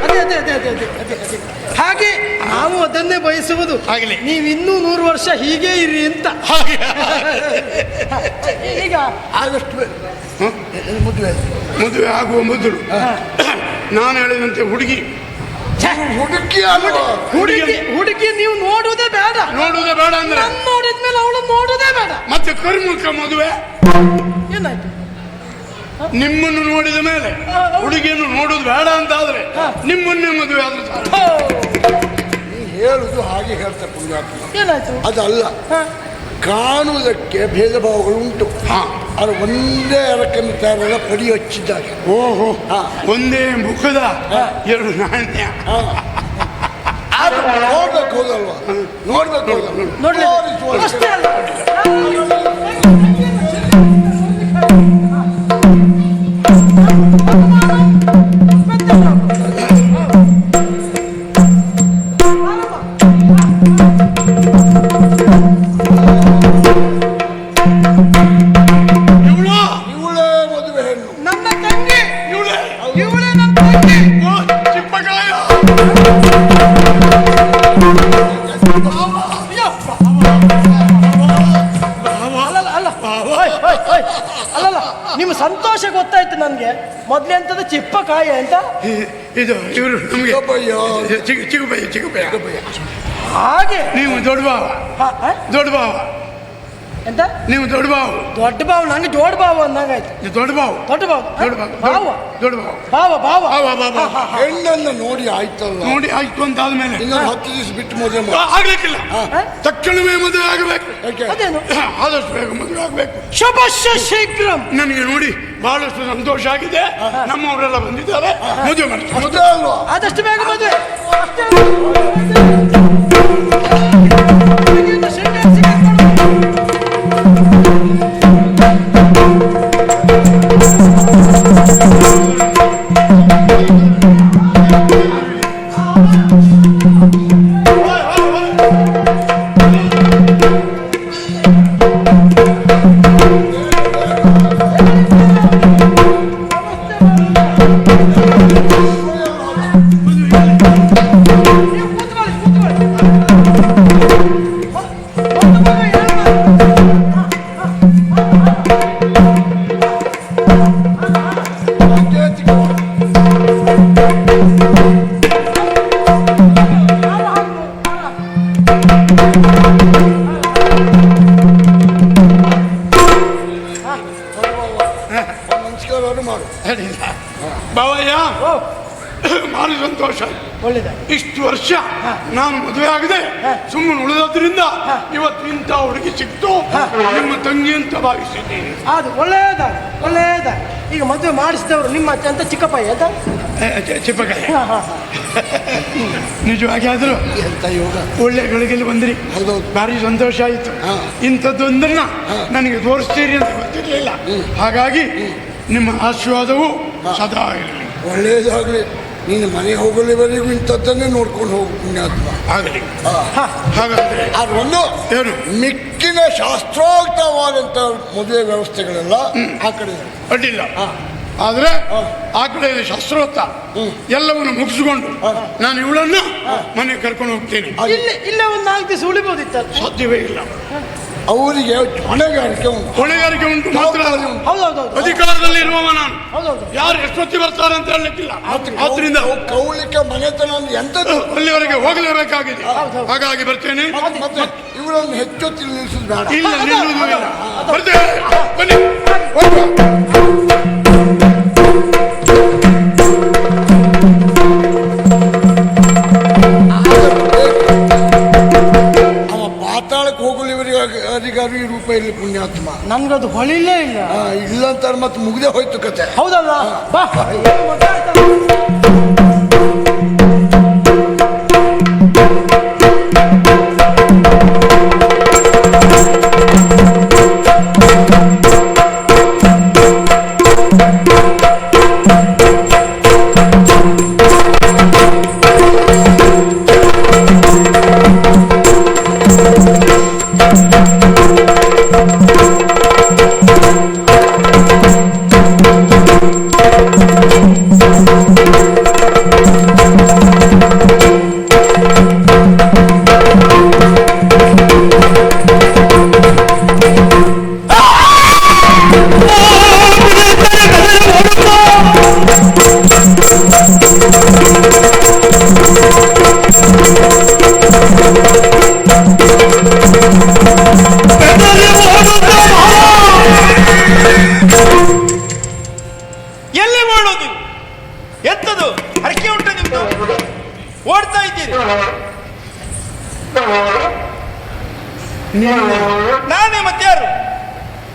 ಅದೇ ಅದೇ ಅದೇ ಅದೇ ಅದೇ ಅದೇ ಅದೇ ಹಾಗೆ ನಾವು ಅದನ್ನೇ ಬಯಸುವುದು. ಆಗಲಿ. ನೀವು ಇನ್ನೂ 100 ವರ್ಷ ಹೀಗೆ ಇರಿ ಅಂತ. ಹಾಗೆ ಈಗ ಆದಷ್ಟು ಮದುವೆ ಮದುವೆ ಆಗುವ ಮೊದಲು ನಾನು ಹೇಳಿದಂತೆ ಹುಡುಗಿ ಹುಡುಕಿ ಅಲ್ವಾ? ಹುಡುಗಿ ನೀವು ನೋಡುವುದೇ ಬೇಡ. ನೋಡುವುದೇ ಬೇಡ ಅಂದ್ರೆ ನಾನು ನೋಡಿದ್ಮೇಲೆ ಅವಳು ನೋಡುವುದೇ ಬೇಡ. ಮತ್ತೆ ಕರಿಮುಖ ಮದುವೆ. ಏನಾಯ್ತು? ನಿಮ್ಮನ್ನು ನೋಡಿದ ಮೇಲೆ ಹುಡುಗಿಯನ್ನು ನೋಡುದು ಬೇಡ ಅಂತ ಆದ್ರೆ ನಿಮ್ಮನ್ನೇ ಮದುವೆ ಆದ್ರೆ ಸಾಕು. ನೀ ಹೇಳುದು ಹಾಗೆ ಹೇಳ್ತಾರೆ ಪುಣ್ಯಾತ್ಮ. ಏನಾಯ್ತು? ಅದಲ್ಲ, ಕಾಣುವುದಕ್ಕೆ ಭೇದ ಭಾವಗಳು ಉಂಟು. ಅದು ಒಂದೇ ಅರಕನ್ನು ತಯಾರೆಲ್ಲ ಪಡಿ ಹಚ್ಚಿದ್ದಾರೆ. ಓಹೋ, ಹಾ. ಒಂದೇ ಮುಖದ 2 ನಾಣ್ಯ. ನೋಡ್ಬೇಕು ಹೌದಲ್ವಾ? ನೋಡ್ಬೇಕು ಹೌದಲ್ವಾ? ನೋಡ್ಲೇಬೇಕು. ಅಷ್ಟೇ ಅಲ್ಲ. ಇವಳೇ ಮದುವೆ ಹೆಣ್ಣು. ನನ್ನ ತಂಗಿ ಇವಳೇ ಇವಳೇ ನನ್ನ ತಂಗಿ. ಚಿಪ್ಪಕಾಯ. ಅಲ್ಲಲ್ಲ ಅಲ್ಲ ಓಯ್, ಓಯ್, ಓಯ್. ಅಲ್ಲಲ್ಲ ನಿಮ್ಮ ಸಂತೋಷ ಗೊತ್ತಾಯ್ತು ನನಗೆ. ಮೊದ್ಲೇ ಅಂತದ ಚಿಪ್ಪಕಾಯಿ ಅಂತ. ಇದು ಇವರು ನಮಗೆ ಚಿಕ್ಕಪ್ಪಯ್ಯ. ಚಿಕ್ಕಪ್ಪಯ್ಯ. ಹಾಗೆ ನೀವು ದೊಡ್ಡ ಬಾವ. ಹ, ಹ? ದೊಡ್ಡ ಬಾವ. ಎಂತ ನೀವು ದೊಡ್ಡ ಬಾವು. ದೊಡ್ಡ ಬಾವು? ನಂಗೆ ಜೋಡ್ ಬಾವು ಅಂದಂಗಾಯ್ತು. ನೀವು ದೊಡ್ಡ ಬಾವು. ದೊಡ್ಡ ಬಾವು ದೊಡ್ಡ ಬಾವು. ಬಾವ ದೊಡ್ಡ ಬಾವು. ಬಾವ ಬಾವ ಬಾವ, ಬಾವ. ಹೆಣ್ಣನ್ನು ನೋಡಿ ಆಯ್ತಲ್ಲ, ನೋಡಿ ಆಯ್ತು ಅಂತ ಆದ್ಮೇಲೆ ಇನ್ನೊಂದು 10 ದಿವಸ ಬಿಟ್ಟು ಮದುವೆ ಮಾಡಿ. ಆಗ್ಲಿಕ್ಕಿಲ್ಲ. ಹ? ತಕ್ಷಣವೇ ಮದುವೆ ಆಗಬೇಕು. ಯಾಕೆ? ಅದೇನು ಆದಷ್ಟು ಬೇಗ ಮದುವೆ ಆಗಬೇಕು. ಶುಭಶ್ಯ ಶೀಘ್ರಂ. ನನಗೆ ನೋಡಿ ಬಹಳಷ್ಟು ಸಂತೋಷ ಆಗಿದೆ. ನಮ್ಮವರೆಲ್ಲ ಬಂದಿದ್ದಾರೆ. ಮದುವೆ ಮಾಡ್ತಾರೆ. ಮದುವೆ ಅಲ್ವಾ? ಆದಷ್ಟು ಬೇಗ ಮದುವೆ. ಅಷ್ಟೇ ನಮಸ್ಕಾರ ಮಾಡು. ಬಾವಯ್ಯ, ಓ, ಭಾರಿ ಸಂತೋಷ. ಒಳ್ಳೆದ. ಇಷ್ಟು ವರ್ಷ ನಾನು ಮದುವೆ ಆಗದೆ ಸುಮ್ಮನೆ ಉಳಿದದ್ರಿಂದ ಇವತ್ತು ಇಂಥ ಹುಡುಗಿ ಸಿಕ್ತು. ನಿಮ್ಮ ತಂಗಿ ಅಂತ ಭಾವಿಸಿದ್ದೀನಿ. ಅದು ಒಳ್ಳೆಯದಾಗ ಒಳ್ಳೆಯದಾಗ. ಈಗ ಮದುವೆ ಮಾಡಿಸಿದವರು ನಿಮ್ಮ ಅಜ್ಜ ಅಂತ ಚಿಕ್ಕಪ್ಪಯ್ಯ ಅಂತ. ಚಿಪ್ಪಕಾಯ. ಹ, ಹ, ಹ. ನಿಜವಾಗಿ ಆದರೂ ಎಂತ ಯೋಗ. ಒಳ್ಳೆ ಗಳಿಗೆಲ್ಲಿ ಬಂದ್ರಿ. ಹೌದೌದು. ಭಾರಿ ಸಂತೋಷ ಆಯಿತು. ಹಾ. ಇಂಥದ್ದೊಂದನ್ನ ನನಗೆ ತೋರಿಸ್ತೀರಿ ಅಂತ ಗೊತ್ತಿರಲಿಲ್ಲ. ಹಾಗಾಗಿ ನಿಮ್ಮ ಆಶೀರ್ವಾದವು ಸದಾ ಇರಲಿ. ಒಳ್ಳೇದಾಗ್ಲಿ. ನೀನು ಮನೆ ಹೋಗಲಿವರೆಗೂ ಇಂಥದ್ದನ್ನೇ ನೋಡ್ಕೊಂಡು ಹೋಗು ಪುಣ್ಯಾತ್ಮ. ಆಗಲಿ. ಹಾಗಾದ್ರೆ ಅದೊಂದು ಏನು ಮಿಕ್ಕಿನ ಶಾಸ್ತ್ರೋಕ್ತವಾದಂಥ ಮದುವೆ ವ್ಯವಸ್ಥೆಗಳೆಲ್ಲ ಆ ಕಡೆ ಅಡ್ಡಿಲ್ಲ. ಆದ್ರೆ ಆ ಕಡೆಯಲ್ಲಿ ಶಾಸ್ತ್ರೋಕ್ತ ಎಲ್ಲವನ್ನು ಮುಗಿಸ್ಕೊಂಡು ನಾನು ಇವಳನ್ನು ಮನೆಗೆ ಕರ್ಕೊಂಡು ಹೋಗ್ತೀನಿ. ಇಲ್ಲೇ ಒಂದು 4 ದಿವಸ ಉಳಿಬೋದಿತ್ತ. ಸಾಧ್ಯವೇ ಇಲ್ಲ. ಅವರಿಗೆ ಹೊಣೆಗಾರಿಕೆ ಉಂಟು. ಹೊಣೆಗಾರಿಕೆ ಉಂಟು ಮಾತ್ರ. ಹೌದೌದು ಅಧಿಕಾರದಲ್ಲಿ ಇರುವವ ನಾನು. ಹೌದೌದು. ಯಾರು ಎಷ್ಟೊತ್ತಿ ಬರ್ತಾರೆ ಅಂತ ಹೇಳಲಿಕ್ಕಿಲ್ಲ. ಆದ್ರಿಂದ ಕೌಲಿಕ ಮನೆತನ ಅಂದ್ರೆ ಎಂಥದ್ದು. ಅಲ್ಲಿವರೆಗೆ ಹೋಗಲೇಬೇಕಾಗಿದೆ. ಹಾಗಾಗಿ ಬರ್ತೇನೆ. ಮತ್ತೆ ಇವರನ್ನು ಹೆಚ್ಚೊತ್ತಿಗೆ ನಿಲ್ಲಿಸೋದು ಬೇಡ. ಇಲ್ಲ, ನಿಲ್ಲುವುದೂ ಇಲ್ಲ. ಬರ್ತೇನೆ. ಬನ್ನಿ. ಅವ ಪಾತಾಳಕ್ಕೆ ಹೋಗಲಿವರಿಗೆ ಅಧಿಕಾರಿ ರೂಪ ಇಲ್ಲಿ ಪುಣ್ಯಾತ್ಮ. ನನ್ಗದು ಹೊಳಿಲೇ ಇಲ್ಲ. ಇಲ್ಲ ಅಂತಾರೆ ಮತ್ತೆ ಮುಗ್ದೇ ಹೋಯ್ತು ಕತೆ. ಹೌದಲ್ಲ ಬಾ.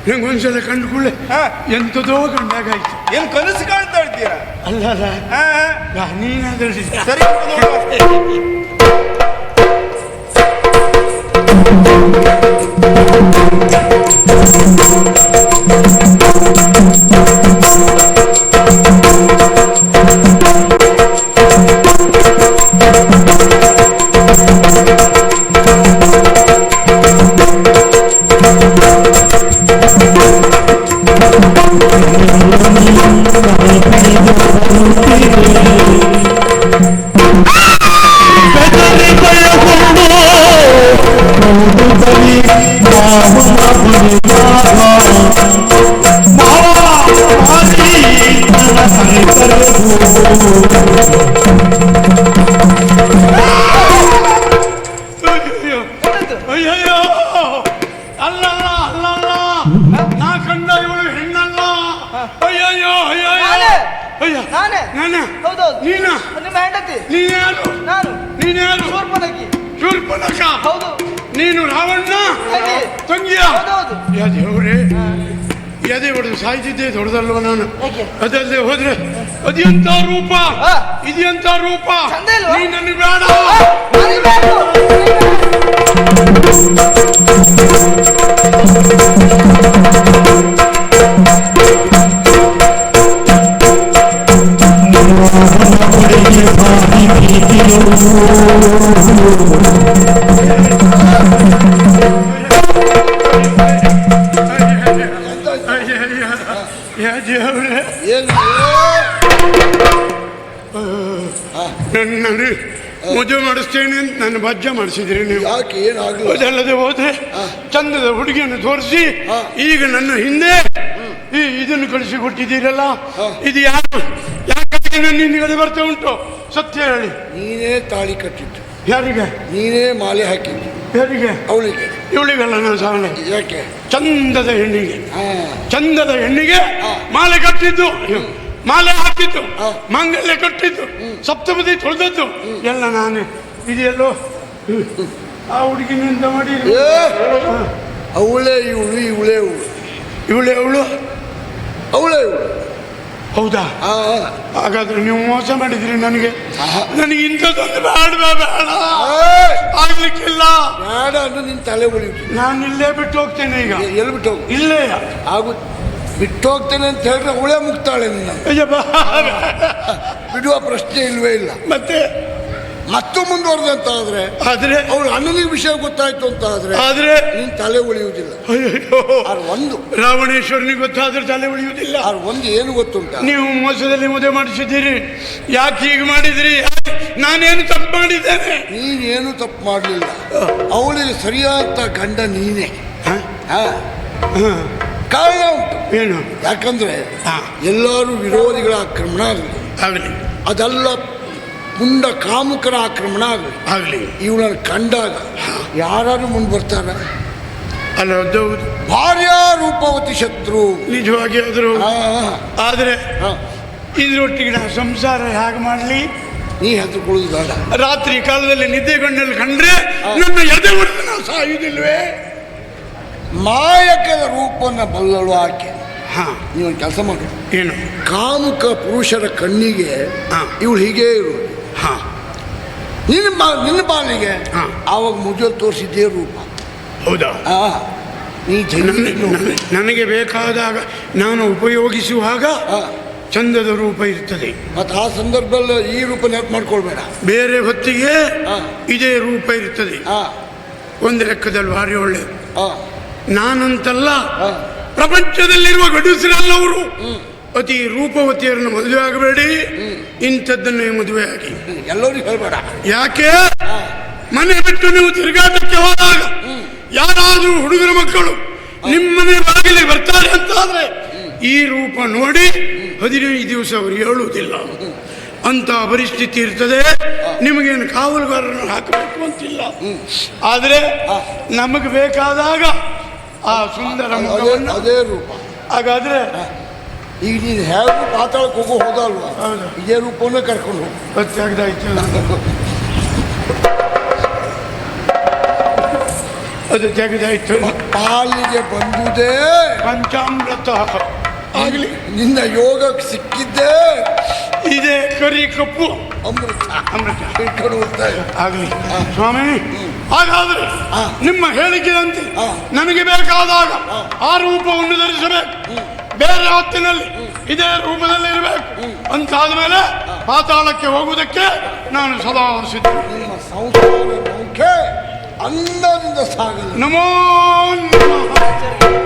ನಂಗೆ ಒಂದ್ಸಲ ಕಂಡು ಕೂಡಲೇ ಹಾ. ಎಂಥದೋ ಕಂಡಾಗಾಯ್ತು. ಏನ್ ಕನಸು ಕಾಣ್ತಾ ಇರ್ತೀರಾ? ಅಲ್ಲ ಹಾ, ನೀನಾದ್ರೂ ಸರಿ ನೋಡುವ. ಅಯ್ಯಯ್ಯೋ, ಅಲ್ಲಲ್ಲ ಅಲ್ಲಲ್ಲ, ನಾ ಕಂಡ ಇವಳು ಹೆಣ್ಣಲ್ಲ. ಅಯ್ಯಯ್ಯೋ ಅಯ್ಯಯ್ಯೋ. ಅಯ್ಯ ನಾನೇ ನಾನೇ. ಹೌದೌದು. ನೀನ ನಿಮ್ಮ ಹೆಂಡತಿ ನೀನ್ಯಾರು? ನಾನು. ನೀನ್ಯಾರು? ಶೂರ್ಪನಖಿ. ಶೂರ್ಪನಖ. ಹೌದು. ನೀನು ರಾವಣ್ಣ ತಂಗಿ. ತಂಗಿಯ? ಹೌದೌದು. ಯಾ ದೇವ್ರೇ, ಎದೆ ಹೊಡೆದು ಸಾಯ್ತಿದ್ದೆ ದೊಡ್ಡದಲ್ವ ನಾನು. ಯಾಕೆ? ಅದಲ್ಲದೆ ಹೋದ್ರೆ ಅದೆಂತ ರೂಪ, ಹಾ. ಇದೆಂತ ರೂಪ. ಚಂದ ಇಲ್ವಾ? ನೀ ನನಗೆ ಬೇಡ. ನನಗೆ ಬೇಕು. ಯಾ ದೇವ್ರೇ, ಏನು ನನ್ನ ಮದುವೆ ಮಾಡಿಸ್ತೇನೆ ಅಂತ ನನ್ನ ಬಜ್ಜ ಮಾಡಿಸಿದ್ರಿ ನೀವು. ಯಾಕೆ ಏನಾಗಲ್ಲ? ಅದಲ್ಲದೆ ಹೋದ್ರೆ ಚಂದದ ಹುಡುಗಿಯನ್ನು ತೋರಿಸಿ ಈಗ ನನ್ನ ಹಿಂದೆ ಇದನ್ನು ಕಳಿಸಿ ಕೊಟ್ಟಿದ್ದೀರಲ್ಲ, ಇದು ಯಾರು? ಯಾಕೆ ನಿನಗೆ ಬರ್ತಾ ಉಂಟು? ಸತ್ಯ ಹೇಳಿ. ನೀನೇ ತಾಳಿ ಕಟ್ಟಿದ್ದು, ಯಾರಿಗೆ? ನೀನೇ ಮಾಲೆ ಹಾಕಿದ್ದು. ಯಾರಿಗೆ? ಅವಳಿಗೆ. ಇವಳಿಗಲ್ಲ ನಾನು ಸಾಲ. ಯಾಕೆ? ಚಂದದ ಹೆಣ್ಣಿಗೆ, ಹಾ. ಚಂದದ ಹೆಣ್ಣಿಗೆ ಮಾಲೆ ಕಟ್ಟಿದ್ದು, ಮಾಲೆ ಹಾಕಿದ್ದು, ಮಾಂಗಲ್ಯ ಕಟ್ಟಿದ್ದು, ಸಪ್ತಪದಿ ತೊಳೆದದ್ದು ಎಲ್ಲ ನಾನೇ. ಇದೆಯಲ್ಲೋ ಆ ಹುಡುಗಿನಿಂದ ಮಾಡಿ. ಏ, ಅವಳೇ ಇವಳು, ಇವಳೇ ಇವಳು, ಇವಳೇ ಅವಳು, ಅವಳೇ ಇವಳು. ಹೌದಾ? ಆ, ಹಾಗಾದ್ರೆ ನೀವು ಮೋಸ ಮಾಡಿದ್ರಿ ನನಗೆ. ನನಗೆ ಇಂಥದ್ದೊಂದು ಬೇಡ ಬೇಡ, ಆಗ್ಲಿಕ್ಕಿಲ್ಲ. ಬೇಡ ಅಂದ್ರೆ ನಿನ್ನ ತಲೆ ಉಳಿಯುತ್ತೆ. ನಾನು ಇಲ್ಲೇ ಬಿಟ್ಟು ಹೋಗ್ತೇನೆ ಈಗ. ಎಲ್ಲಿ ಬಿಟ್ಟು ಹೋಗು? ಇಲ್ಲೇ ಆಗು. ಬಿಟ್ಟು ಹೋಗ್ತೇನೆ ಅಂತ ಹೇಳಿದ್ರೆ ಅವಳೇ ಮುಗ್ತಾಳೆ ನಿನ್ನ. ಅಯ್ಯಪ್ಪ, ಬಿಡುವ ಪ್ರಶ್ನೆ ಇಲ್ವೇ ಇಲ್ಲ. ಮತ್ತೆ ಮತ್ತು ಮುಂದುವರೆದಂತ ಆದ್ರೆ, ಆದ್ರೆ ಅವಳು ಅಣ್ಣನಿಗೆ ವಿಷಯ ಗೊತ್ತಾಯ್ತು ಅಂತ ಆದ್ರೆ ನಿನ್ ತಲೆ ಉಳಿಯುವುದಿಲ್ಲ. ಅಯ್ಯೋ, ಆದ್ರೆ ಒಂದು ರಾವಣೇಶ್ವರನಿಗೆ ಗೊತ್ತಾದ್ರೆ ತಲೆ ಉಳಿಯುವುದಿಲ್ಲ. ಆದ್ರೆ ಒಂದು ಏನು ಗೊತ್ತುಂಟ? ನೀವು ಮೋಸದಲ್ಲಿ ಮದುವೆ ಮಾಡಿಸಿದ್ದೀರಿ. ಯಾಕೆ ಹೀಗೆ ಮಾಡಿದ್ರಿ? ನಾನೇನು ತಪ್ಪು ಮಾಡಿದ್ದೇನೆ? ನೀನೇನು ತಪ್ಪು ಮಾಡಲಿಲ್ಲ. ಅವಳಿಗೆ ಸರಿಯಾದ ಗಂಡ ನೀನೇ. ಹ? ಹಾ. ಕಾರಣ ಉಂಟು. ಏನು? ಯಾಕಂದ್ರೆ ಹಾ. ಎಲ್ಲರೂ ವಿರೋಧಿಗಳ ಆಕ್ರಮಣ ಆಗಲಿ, ಆಗಲಿ ಅದೆಲ್ಲ ಪುಂಡ ಕಾಮುಕರ ಆಕ್ರಮಣ ಆಗಲಿ, ಆಗಲಿ. ಇವಳನ್ನು ಕಂಡಾಗ ಯಾರು ಮುಂದೆ ಬರ್ತಾರ? ಅಲ್ಲ, ಹೌದು, ಭಾರ್ಯ ರೂಪವತಿ ಶತ್ರು. ನಿಜವಾಗಿ ಆದರೂ. ಹಾ, ಆದ್ರೆ ಹಾ. ಇದ್ರೊಟ್ಟಿಗೆ ನಾವು ಸಂಸಾರ ಹೇಗೆ ಮಾಡಲಿ? ನೀ ಹೆದರ್ಕೊಳ್ಳೋದು ಬೇಡ. ರಾತ್ರಿ ಕಾಲದಲ್ಲಿ ನಿದ್ದೆಗಣ್ಣಲ್ಲಿ ಕಂಡ್ರೆ ನನ್ನ ಎದೆ ಹೊಡೆದು ನಾವು ಸಾಯುವುದಿಲ್ವೇ? ಮಾಯಕದ ರೂಪವನ್ನು ಬಲ್ಲಳು ಆಕೆ. ಹಾ. ನೀವೊಂದು ಕೆಲಸ ಮಾಡು. ಏನು? ಕಾಮುಕ ಪುರುಷರ ಕಣ್ಣಿಗೆ ಹಾ. ಇವಳು ಹೀಗೇ ಇರು. ಹಾ. ನಿನ್ನ ಬಾಲಿಗೆ ಹಾ. ಆವಾಗ ಮುಜಲ್ ತೋರಿಸಿದ್ದೇ ರೂಪ. ಹೌದಾ? ಆ, ನೀ ನನಗೆ ಬೇಕಾದಾಗ ನಾನು ಉಪಯೋಗಿಸುವಾಗ ಹಾ. ಚಂದದ ರೂಪ ಇರ್ತದೆ. ಮತ್ತು ಆ ಸಂದರ್ಭದಲ್ಲಿ ಈ ರೂಪ ನೆನಪು ಮಾಡ್ಕೊಳ್ಬೇಡ. ಬೇರೆ ಹೊತ್ತಿಗೆ ಹಾ. ಇದೇ ರೂಪ ಇರ್ತದೆ. ಹಾ. ಒಂದು ಲೆಕ್ಕದಲ್ಲಿ ಭಾರಿ ಒಳ್ಳೆಯದು. ಹಾ. ನಾನಂತಲ್ಲ, ಹಾ. ಪ್ರಪಂಚದಲ್ಲಿರುವ ಗಂಡಸರೆಲ್ಲವರು ಅತಿ ರೂಪವತಿಯರನ್ನು ಮದುವೆ ಆಗಬೇಡಿ, ಇಂಥದ್ದನ್ನೇ ಮದುವೆ ಆಗಿ. ಎಲ್ಲರಿಗೂ ಹೇಳ್ಬೇಡ. ಯಾಕೆ? ಮನೆ ಬಿಟ್ಟು ನೀವು ತಿರುಗಾಟಕ್ಕೆ ಹೋದಾಗ ಯಾರಾದರೂ ಹುಡುಗರ ಮಕ್ಕಳು ನಿಮ್ಮನೆ ಬಾಗಿಲಿಗೆ ಬರ್ತಾರೆ ಅಂತಾದ್ರೆ ಈ ರೂಪ ನೋಡಿ 15 ದಿವಸ ಅವರು ಹೇಳುವುದಿಲ್ಲ. ಅಂತ ಪರಿಸ್ಥಿತಿ ಇರ್ತದೆ. ನಿಮಗೇನು ಕಾವಲುಗಾರರನ್ನು ಹಾಕಬೇಕು ಅಂತಿಲ್ಲ. ಆದರೆ ನಮಗೆ ಬೇಕಾದಾಗ ಆ ಸುಂದರ ಮುಖವನ್ನು ಅದೇ ರೂಪ. ಹಾಗಾದ್ರೆ ಈಗ ನೀನು ಹೇಗೂ ಪಾತಾಳಕ್ಕೆ ಹೋದಲ್ವಾ? ಹೌದು. ಇದೇ ರೂಪವನ್ನೇ ಕರ್ಕೊಂಡು ಹೋಗು. ಗೊತ್ತಾಗ್ದಾಯ್ತು. ಅದು ತೆಗೆದಾಯ್ತು. ಪಾಲಿಗೆ ಬಂದುದೇ ಪಂಚಾಮೃತ ಆಗಲಿ, ನಿನ್ನ ಯೋಗಕ್ಕೆ ಸಿಕ್ಕಿದ್ದೇ ಇದೇ ಕರಿ ಕಪ್ಪು ಅಮೃತ ಅಮೃತ ತಿಳ್ಕೊಂಡು ಹೋಗ್ತಾ ಇದೆ. ಆಗಲಿ ಸ್ವಾಮಿ. ಹಾಗಾದ್ರೆ ಹಾ. ನಿಮ್ಮ ಹೇಳಿಕೆಯಂತೆ ಹಾ. ನನಗೆ ಬೇಕಾದಾಗ ಆ ರೂಪವನ್ನು ಧರಿಸಬೇಕು, ಬೇರೆ ಹೊತ್ತಿನಲ್ಲಿ ಇದೇ ರೂಪದಲ್ಲಿ ಇರಬೇಕು ಅಂತಾದ ಮೇಲೆ ಪಾತಾಳಕ್ಕೆ ಹೋಗುವುದಕ್ಕೆ ನಾನು ಸದಾ ಸಿದ್ಧ. ನಿಮ್ಮ ಸಂಸಾರ ನೌಕೆ ಅಂದದಿಂದ ಸಾಗಲಿ. ನಮೋ ನಮಃ.